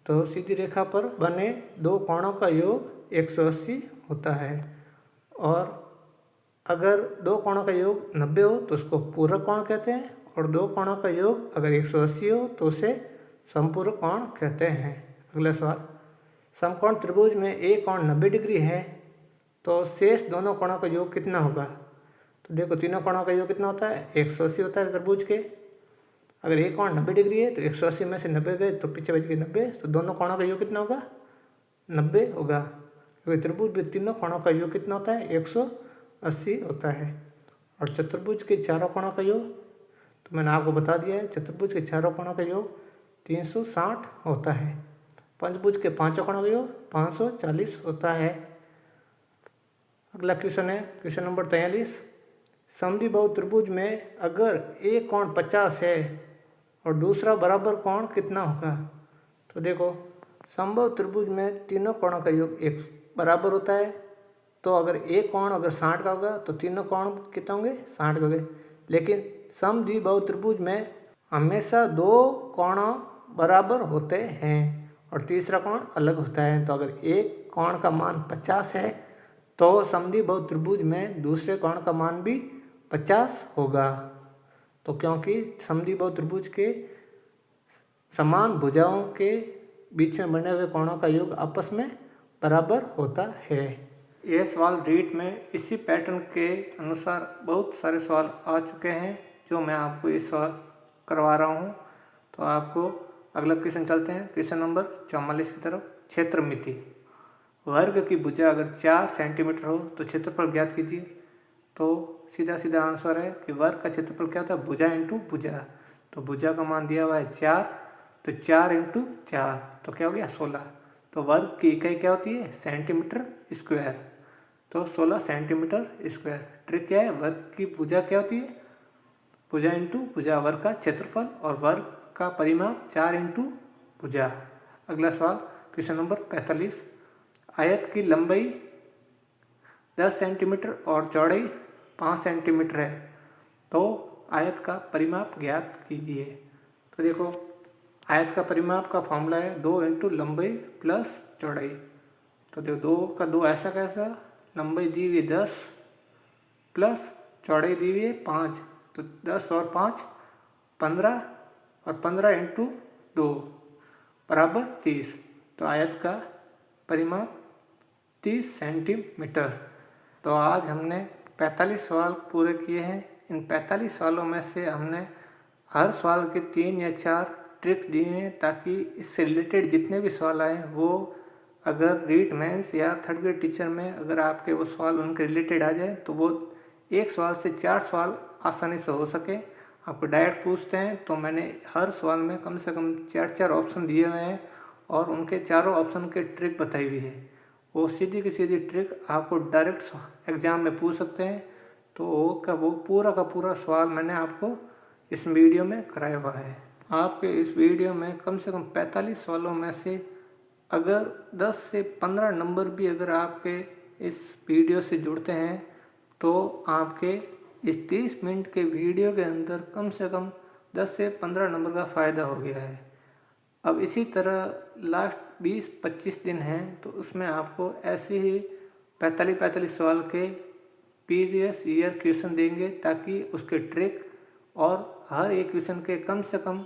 तो सीधी रेखा पर बने दो कोणों का योग 180 होता है। और अगर दो कोणों का योग 90 हो तो उसको पूरक कोण कहते हैं, और दो कोणों का योग अगर 180 हो तो उसे समपूरक कोण कहते हैं। अगला सवाल, समकोण त्रिभुज में एक कोण 90 डिग्री है तो शेष दोनों कोणों का योग कितना होगा। तो देखो तीनों कोणों का योग कितना होता है 180 होता है त्रिभुज के। अगर एक कोण 90 डिग्री है तो 180 में से 90 गए तो पीछे बच गए 90, तो दोनों कोणों का योग कितना होगा 90 होगा, क्योंकि त्रिभुज में तीनों कोणों का योग कितना होता है 180 होता है। और चतुर्भुज के चारों कोणों का योग तो मैंने आपको बता दिया है, चतुर्भुज के चारों कोणों का योग 360 होता है। पंचभुज के पांचों कोणों का योग 540 होता है। अगला क्वेश्चन है क्वेश्चन नंबर 43। समद्विबाहु त्रिभुज में अगर एक कोण 50 है और दूसरा बराबर कोण कितना होगा। तो देखो समबाहु त्रिभुज में तीनों कोणों का योग एक बराबर होता है, तो अगर एक कोण अगर 60 का होगा तो तीनों कोण कितने होंगे 60 के होंगे। लेकिन समद्विबाहु त्रिभुज में हमेशा दो कोण बराबर होते हैं और तीसरा कोण अलग होता है। तो अगर एक कोण का मान 50 है तो समद्विबाहु त्रिभुज में दूसरे कोण का मान भी 50 होगा। तो क्योंकि समद्विबाहु त्रिभुज के समान भुजाओं के बीच में बने हुए कोणों का योग आपस में बराबर होता है। यह सवाल रीट में इसी पैटर्न के अनुसार बहुत सारे सवाल आ चुके हैं जो मैं आपको इस सवाल करवा रहा हूँ। तो आपको अगला क्वेश्चन चलते हैं क्वेश्चन नंबर 44 की तरफ। क्षेत्रमिति, वर्ग की भुजा अगर 4 सेंटीमीटर हो तो क्षेत्रफल ज्ञात कीजिए। तो सीधा सीधा आंसर है कि वर्ग का क्षेत्रफल क्या होता है भुजा इंटू भुजा। तो भुजा का मान दिया हुआ है 4, तो 4 इंटू 4 तो क्या हो गया 16। तो वर्ग की इकाई क्या होती है सेंटीमीटर स्क्वायर, तो 16 सेंटीमीटर स्क्वायर। ट्रिक क्या है, वर्ग की भुजा क्या होती है भुजा इंटू भुजा, वर्ग का क्षेत्रफल और वर्ग का परिमाप 4 इंटू भुजा। अगला सवाल क्वेश्चन नंबर 45। आयत की लंबाई 10 सेंटीमीटर और चौड़ाई 5 सेंटीमीटर है, तो आयत का परिमाप ज्ञात कीजिए। तो देखो आयत का परिमाप का फॉर्मूला है 2 इंटू लंबाई प्लस चौड़ाई। तो देखो 2 का 2 ऐसा कैसा, लंबाई दी हुई 10 प्लस चौड़ाई दी हुई है 5, तो 10 और 5 15 और 15 इंटू 2 बराबर 30। तो आयत का परिमाप 30 सेंटीमीटर। तो आज हमने 45 सवाल पूरे किए हैं। इन 45 सवालों में से हमने हर सवाल के 3 या 4 ट्रिक्स दिए हैं ताकि इससे रिलेटेड जितने भी सवाल आए वो अगर रीट मेंस या थर्ड ग्रेड टीचर में अगर आपके वो सवाल उनके रिलेटेड आ जाए तो वो एक सवाल से 4 सवाल आसानी से हो सके। आपको डायरेक्ट पूछते हैं तो मैंने हर सवाल में कम से कम 4 ऑप्शन दिए हुए हैं और उनके चारों ऑप्शन के ट्रिक बताई हुई है। वो सीधी की सीधी ट्रिक आपको डायरेक्ट एग्जाम में पूछ सकते हैं। तो वो पूरा का पूरा सवाल मैंने आपको इस वीडियो में कराया हुआ है। आपके इस वीडियो में कम से कम 45 सवालों में से अगर 10 से 15 नंबर भी अगर आपके इस वीडियो से जुड़ते हैं तो आपके इस 30 मिनट के वीडियो के अंदर कम से कम 10 से 15 नंबर का फ़ायदा हो गया है। अब इसी तरह लास्ट 20-25 दिन हैं तो उसमें आपको ऐसे ही 45 सवाल के प्रीवियस ईयर क्वेश्चन देंगे ताकि उसके ट्रिक और हर एक क्वेश्चन के कम से कम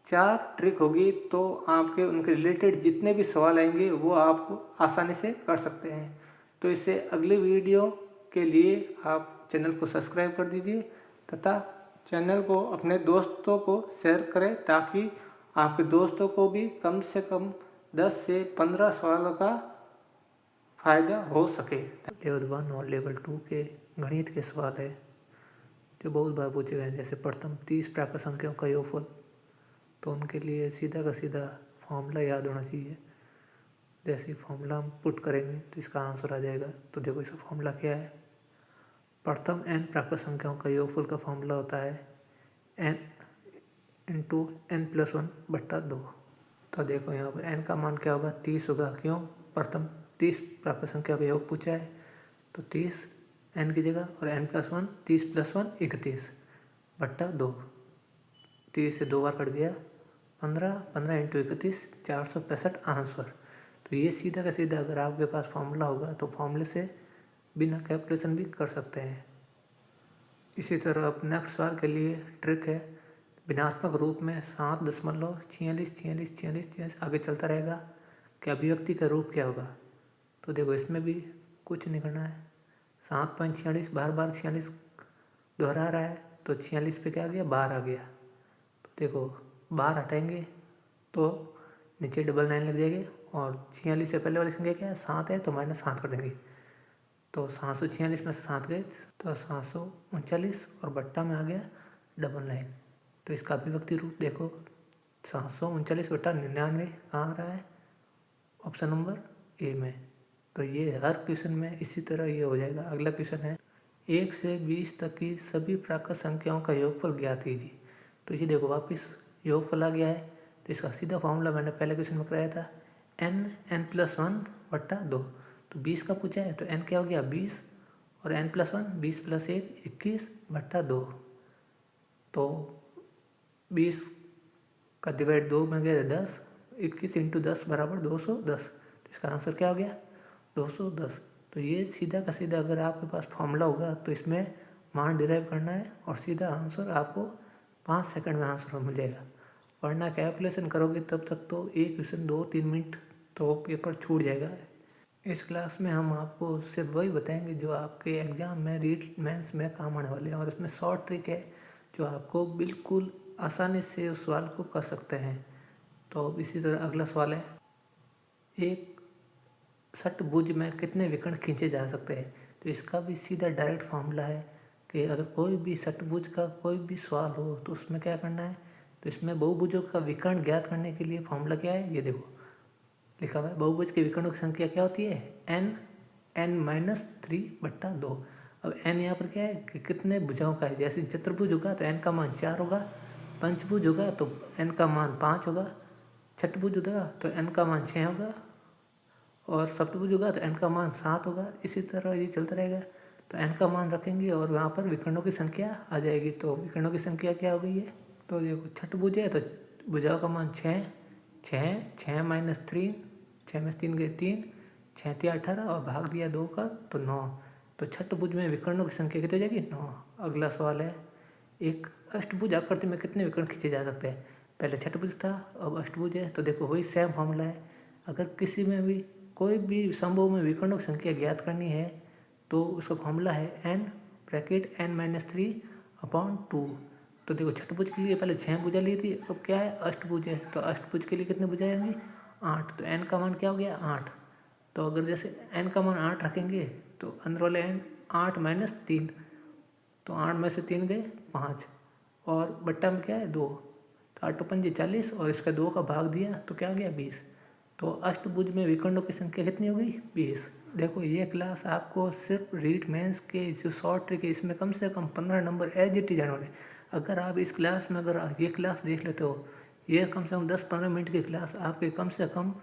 4 ट्रिक होगी, तो आपके उनके रिलेटेड जितने भी सवाल आएंगे वो आप आसानी से कर सकते हैं। तो इससे अगले वीडियो के लिए आप चैनल को सब्सक्राइब कर दीजिए तथा चैनल को अपने दोस्तों को शेयर करें ताकि आपके दोस्तों को भी कम से कम 10 से 15 सवालों का फ़ायदा हो सके। लेवल 1 और लेवल 2 के गणित के सवाल है जो बहुत बार पूछे गए हैं, जैसे प्रथम 30 प्राकृत संख्याओं का योगफल। तो उनके लिए सीधा का सीधा फॉर्मूला याद होना चाहिए। जैसे फॉर्मूला हम पुट करेंगे तो इसका आंसर आ जाएगा। तो देखो इसका फॉर्मूला क्या है, प्रथम n प्राकृत संख्याओं का योगफल का फॉर्मूला होता है n इंटू n+1/2। तो देखो यहाँ पर n का मान क्या होगा 30 होगा। क्यों, प्रथम 30 प्राकृत संख्या का योग पूछा है तो 30 n की जगह और n+1 30 + 1 31 बट्टा 2। 30 से 2 बार कट गया 15, 15 × 31 465 आंसर। तो ये सीधा का सीधा अगर आपके पास फॉर्मूला होगा तो फॉर्मूले से बिना कैलकुलेशन भी कर सकते हैं। इसी तरह अब नेक्स्ट सवाल के लिए ट्रिक है, भिन्नात्मक रूप में 7.46 आगे चलता रहेगा कि अभिव्यक्ति का रूप क्या होगा। तो देखो इसमें भी कुछ नहीं करना है, 7.46 बार बार 46 दोहरा रहा है तो 46 पे क्या आ गया, बार आ गया। तो देखो बार हटाएंगे तो नीचे 99 लग जाएगी और 46 से पहले वाली संख्या क्या है, 7 है तो -7 कर देंगे। तो 746 में से 7 गए तो 739 और बट्टा में आ गया 99। तो इसका अभिव्यक्ति रूप देखो 739/99 कहाँ आ रहा है, ऑप्शन नंबर ए में। तो ये हर क्वेश्चन में इसी तरह ये हो जाएगा। अगला क्वेश्चन है 1 से 20 तक की सभी प्राकृत संख्याओं का योगफल ज्ञात कीजिए। तो ये देखो वापस योगफल आ गया है। तो इसका सीधा फॉर्मूला मैंने पहले क्वेश्चन में कराया था, n+1/2। तो 20 का पूछा है तो n क्या हो गया 20 और n+1 20 + 1 21/2। तो 20 का डिवाइड 2 में गया 10, 21 × 10 = 210। तो इसका आंसर क्या हो गया 210। तो ये सीधा का सीधा अगर आपके पास फॉर्मूला होगा तो इसमें मान डिराइव करना है और सीधा आंसर आपको 5 सेकंड में आंसर मिल जाएगा। वरना कैलकुलेशन करोगे तब तक तो एक क्वेश्चन 2-3 मिनट तो पेपर छूट जाएगा। इस क्लास में हम आपको सिर्फ वही बताएंगे जो आपके एग्ज़ाम में रीट मेंस में काम आने वाले हैं, और इसमें शॉर्ट ट्रिक है जो आपको बिल्कुल आसानी से उस सवाल को कर सकते हैं। तो अब इसी तरह अगला सवाल है, एक षटभुज में कितने विकर्ण खींचे जा सकते हैं। तो इसका भी सीधा डायरेक्ट फॉर्मूला है कि अगर कोई भी षटभुज का कोई भी सवाल हो तो उसमें क्या करना है, तो इसमें बहुभुजों का विकर्ण ज्ञात करने के लिए फॉर्मूला क्या है, ये देखो लिखा हुआ है। बहुभुज के विकर्णों की संख्या क्या होती है, n-3/2। अब n यहाँ पर क्या है कि कितने भुजाओं का है। जैसे चतुर्भुज होगा तो n का मान 4 होगा, पंचभुज होगा तो n का मान 5 होगा, छठभुज होगा तो n का मान 6 होगा और सप्तभुज होगा तो n का मान 7 होगा। इसी तरह ये चलता रहेगा। तो n का मान रखेंगे और वहाँ पर विकर्णों की संख्या आ जाएगी। तो विकर्णों की संख्या क्या हो गई है, तो देखो छठभुज है तो भुजाओं का मान 6, 6 6 - 3, 6 में से 3 गए 3, 6 × 18 और भाग दिया 2 का तो 9। तो छठभुज में विकर्णों की संख्या कितनी हो जाएगी, 9। अगला सवाल है, एक अष्टभुज आकृति में कितने विकर्ण खींचे जा सकते हैं। पहले छठभुज था अब अष्टभुज है। तो देखो वही सेम फॉर्मूला है, अगर किसी में भी कोई भी समूह में विकर्णों की संख्या ज्ञात करनी है तो उसका फॉर्मूला है n(n-3/2). तो देखो छठभुज के लिए पहले 6 भुजा ली थी, अब क्या है अष्टभुज है। तो अष्टभुज के लिए कितने भुजा आएंगी, 8। तो n का मान क्या हो गया 8। तो अगर जैसे n का मान 8 रखेंगे तो अंदर वाले n 8 - 3, तो 8 में से 3 गए 5 और बट्टा में क्या है 2। तो 8 × 5 = 40 और इसका 2 का भाग दिया तो क्या हो गया 20। तो अष्टभुज में विकर्णों की संख्या कितनी हो गई 20। देखो ये क्लास आपको सिर्फ रीट मेंस के जो शॉर्ट ट्रिक है इसमें कम से कम 15 नंबर एज इट इज आने वाले। अगर आप इस क्लास में अगर ये क्लास देख लेते हो, ये कम से कम 10-15 मिनट की क्लास आपके कम से कम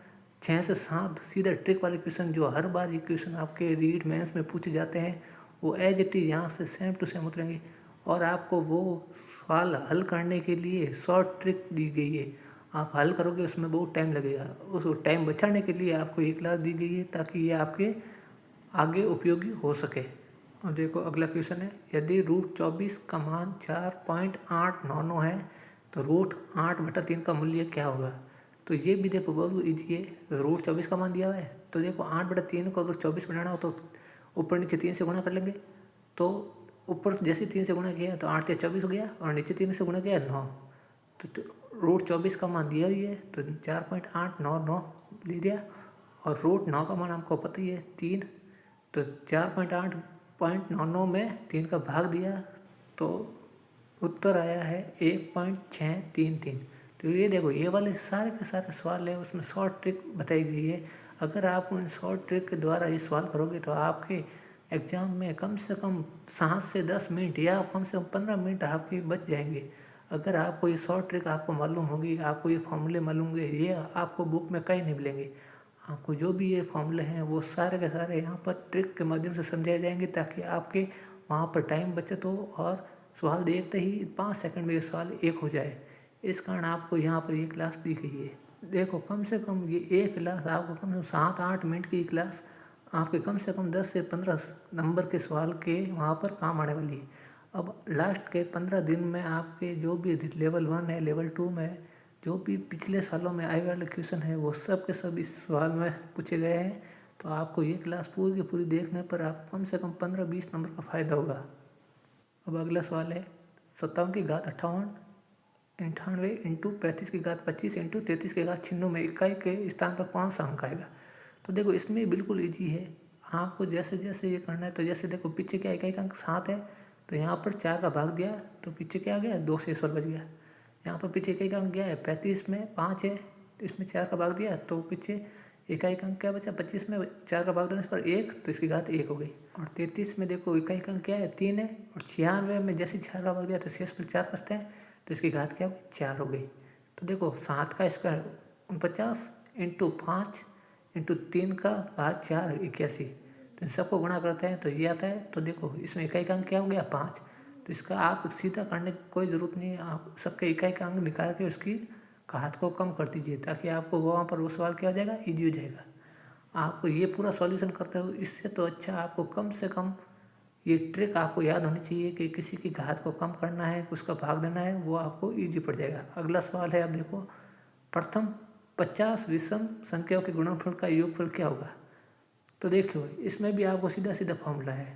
6 से 7 सीधा ट्रिक वाले क्वेश्चन जो हर बार ये क्वेश्चन आपके रीट मेंस में पूछे जाते हैं वो एज इट इज यहाँ से सेम टू सेम उतरेंगे। और आपको वो सवाल हल करने के लिए शॉर्ट ट्रिक दी गई है, आप हल करोगे उसमें बहुत टाइम लगेगा। उस टाइम बचाने के लिए आपको ये क्लास दी गई है ताकि ये आपके आगे उपयोगी हो सके। और देखो अगला क्वेश्चन है, यदि √24 का मान 4.899 है तो √8/3 का मूल्य क्या होगा। तो ये भी देखो बहुत ईजी है। √24 का मान दिया हुआ है तो देखो 8/3 को अगर 24 बनाना हो तो ऊपर नीचे 3 से गुणा कर लेंगे। तो ऊपर जैसे 3 से गुणा किया तो 8 × 24 हो गया और नीचे 3 से गुणा किया 9। तो √24 का मान दिया ही है तो 4.899 ले दिया और √9 का मान हमको पता ही है 3। तो 4.899 में 3 का भाग दिया तो उत्तर आया है 1.633। तो ये देखो ये वाले सारे के सारे सवाल है उसमें शॉर्ट ट्रिक बताई गई है। अगर आप उन शॉर्ट ट्रिक के द्वारा ये सवाल करोगे तो आपके एग्ज़ाम में कम से कम 7 से 10 मिनट या कम से कम 15 मिनट आपके बच जाएंगे। अगर आपको ये शॉर्ट ट्रिक आपको मालूम होगी, आपको ये फॉर्मूले मालूम होंगे, ये आपको बुक में कहीं नहीं मिलेंगे। आपको जो भी ये फॉर्मूले हैं वो सारे के सारे यहाँ पर ट्रिक के माध्यम से समझाए जाएंगे, ताकि आपके वहाँ पर टाइम बचत हो और सवाल देखते ही 5 सेकंड में ये सवाल एक हो जाए। इस कारण आपको यहाँ पर ये क्लास दी गई है। देखो कम से कम ये एक क्लास आपको कम से कम 7-8 मिनट की क्लास आपके कम से कम 10 से 15 नंबर के सवाल के वहाँ पर काम आने वाली है। अब लास्ट के 15 दिन में आपके जो भी लेवल 1 है, लेवल 2 में जो भी पिछले सालों में आए वाले क्वेश्चन हैं वो सब के सब इस सवाल में पूछे गए हैं। तो आपको ये क्लास पूरी की पूरी देखने पर आपको कम से कम 15-20 नंबर का फ़ायदा होगा। अब अगला सवाल है 57 की घात 58 98 इंटू 35 की घात 25 इंटू 33 की घात 96 में इकाई के स्थान पर कौन सा अंक आएगा। तो देखो इसमें बिल्कुल ईजी है, आपको जैसे जैसे ये करना है। तो जैसे देखो पीछे क्या इकाई का अंक 7 है, तो यहाँ पर 4 का भाग दिया तो पीछे क्या आ गया 2 से सवाल बच गया। यहाँ पर पीछे इकाई का अंक क्या है 35 में 5 है, तो इसमें 4 का भाग दिया तो पीछे इकाई का अंक क्या बचा 25 में 4 का भाग देने पर 1, तो इसकी घात 1 हो गई। और 33 में देखो इकाई का अंक क्या है 3 है, और 96 में जैसे 4 का भाग दिया तो शेष पर 4 बचते हैं, तो इसकी घात क्या हो गई 4 हो गई। तो देखो 7 का स्क्वायर 49 इंटू 5 इंटू 3 का घात 4 81, तो इन सबको गुणा करते हैं तो ये आता है। तो देखो इसमें इकाई का अंक क्या हो गया 5, तो इसका आप सीधा करने की कोई ज़रूरत नहीं है, आप सबके इकाई का अंक निकाल के उसकी घात को कम कर दीजिए, ताकि आपको वहाँ पर वो सवाल क्या हो जाएगा ईजी हो जाएगा। आपको ये पूरा सॉल्यूशन करते हो, इससे तो अच्छा आपको कम से कम ये ट्रिक आपको याद होनी चाहिए कि किसी की घात को कम करना है, उसका भाग देना है, वो आपको ईजी पड़ जाएगा। अगला सवाल है, अब देखो प्रथम 50 विषम संख्याओं के गुणनफल का योगफल क्या होगा। तो देखो इसमें भी आपको सीधा सीधा फॉर्मूला है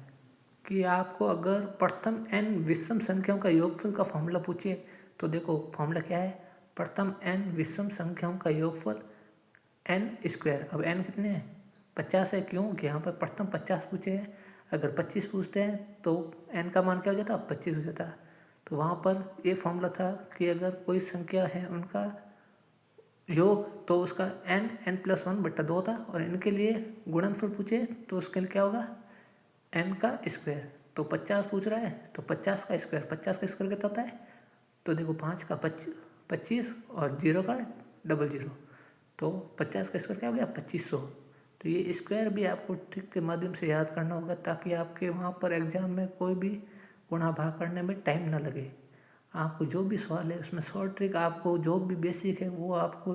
कि आपको अगर प्रथम n विषम संख्याओं का योगफल का फॉर्मूला पूछे तो देखो फॉर्मूला क्या है, प्रथम n विषम संख्याओं का योगफल n स्क्वायर। अब n कितने हैं 50 है, क्यों कि यहाँ पर प्रथम 50 पूछे हैं, अगर 25 पूछते हैं तो n का मान क्या हो जाता 25 हो जाता। तो वहाँ पर ये फॉर्मूला था कि अगर कोई संख्या है उनका योग तो उसका n+1/2 होता, और इनके लिए गुणनफल पूछे तो उसके लिए क्या होगा n का स्क्वायर। तो 50 पूछ रहा है तो 50 का स्क्वायर, 50 का स्क्वायर कितना होता है, तो देखो 5 का 25 और 0 का 00, तो 50 का स्क्वायर क्या हो गया 2500। तो ये स्क्वायर भी आपको ट्रिक के माध्यम से याद करना होगा, ताकि आपके वहाँ पर एग्जाम में कोई भी गुणा भाग करने में टाइम ना लगे। आपको जो भी सवाल है उसमें शॉर्ट ट्रिक आपको जो भी बेसिक है वो आपको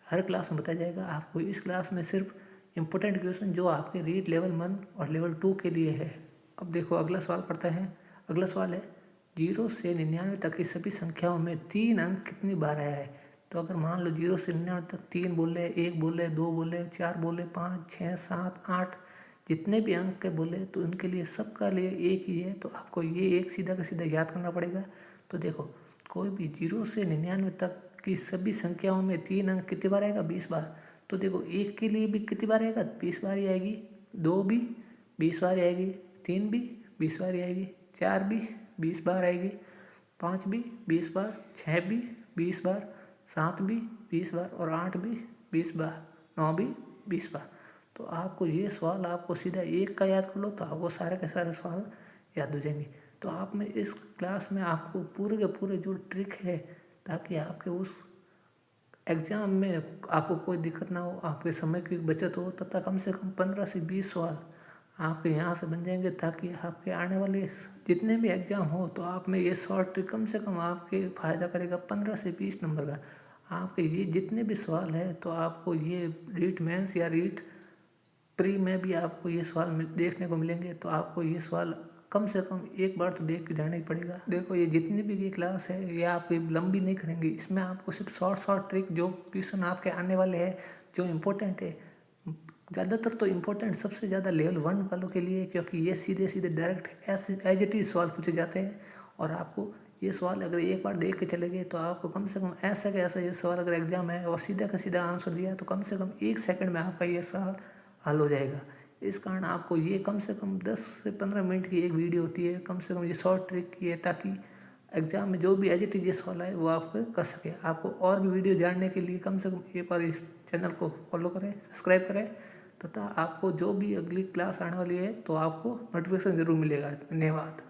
हर क्लास में बताया जाएगा। आपको इस क्लास में सिर्फ इम्पोर्टेंट क्वेश्चन जो आपके रीड लेवल 1 और लेवल 2 के लिए है। अब देखो अगला सवाल करते हैं। अगला सवाल है 0 से 99 तक की सभी संख्याओं में 3 अंक कितनी बार आया है। तो अगर मान लो 0 से 99 तक 3 बोले, 1 बोले, 2 बोले, 4 बोले, 5, 6, 7, 8 जितने भी अंक के बोले तो उनके लिए सबका लिए एक ही है। तो आपको ये एक सीधा का सीधा याद करना पड़ेगा। तो देखो कोई भी 0 से 99 तक की सभी संख्याओं में 3 अंक कितनी बार आएगा 20 बार। तो देखो एक के लिए भी कितनी बार आएगा 20 बार ही आएगी, 2 भी 20 बार आएगी, 3 भी 20 बार आएगी, 4 भी 20 बार आएगी, 5 भी 20 बार, 6 भी 20 बार, 7 भी 20 बार और 8 भी 20 बार, 9 भी 20 बार। तो आपको ये सवाल आपको सीधा एक का याद कर लो तो आपको सारे के सारे सवाल याद हो जाएंगे। तो आप में इस क्लास में आपको पूरे के पूरे जो ट्रिक है, ताकि आपके उस एग्ज़ाम में आपको कोई दिक्कत ना हो, आपके समय की बचत हो, तथा कम से कम 15 से 20 सवाल आपके यहाँ से बन जाएंगे, ताकि आपके आने वाले जितने भी एग्ज़ाम हो तो आप में ये शॉर्ट ट्रिक कम से कम आपके फ़ायदा करेगा 15 से 20 नंबर का। आपके ये जितने भी सवाल है तो आपको ये रीट मेंस या रीट प्री में भी आपको ये सवाल देखने को मिलेंगे। तो आपको ये सवाल कम से कम एक बार तो देख के जाना ही पड़ेगा। देखो ये जितनी भी ये क्लास है ये आपकी लंबी नहीं करेंगे, इसमें आपको सिर्फ शॉर्ट ट्रिक जो क्वेश्चन आपके आने वाले हैं जो इम्पोर्टेंट है, ज़्यादातर तो इम्पोर्टेंट सबसे ज़्यादा लेवल 1 वालों के लिए, क्योंकि ये सीधे सीधे डायरेक्ट एज इट इज़ सवाल पूछे जाते हैं। और आपको ये सवाल अगर एक बार देख के चले गए तो आपको कम से कम ऐसा का ऐसा ये सवाल अगर एग्जाम है और सीधा का सीधा आंसर दिया तो कम से कम 1 सेकंड में आपका ये सवाल हल हो जाएगा। इस कारण आपको ये कम से कम 10 से 15 मिनट की एक वीडियो होती है, कम से कम ये शॉर्ट ट्रिक की है, ताकि एग्जाम में जो भी एज इट इज सवाल है वो आप कर सके। आपको और भी वीडियो जानने के लिए कम से कम एक बार इस चैनल को फॉलो करें, सब्सक्राइब करें, तथा आपको जो भी अगली क्लास आने वाली है तो आपको नोटिफिकेशन ज़रूर मिलेगा। धन्यवाद।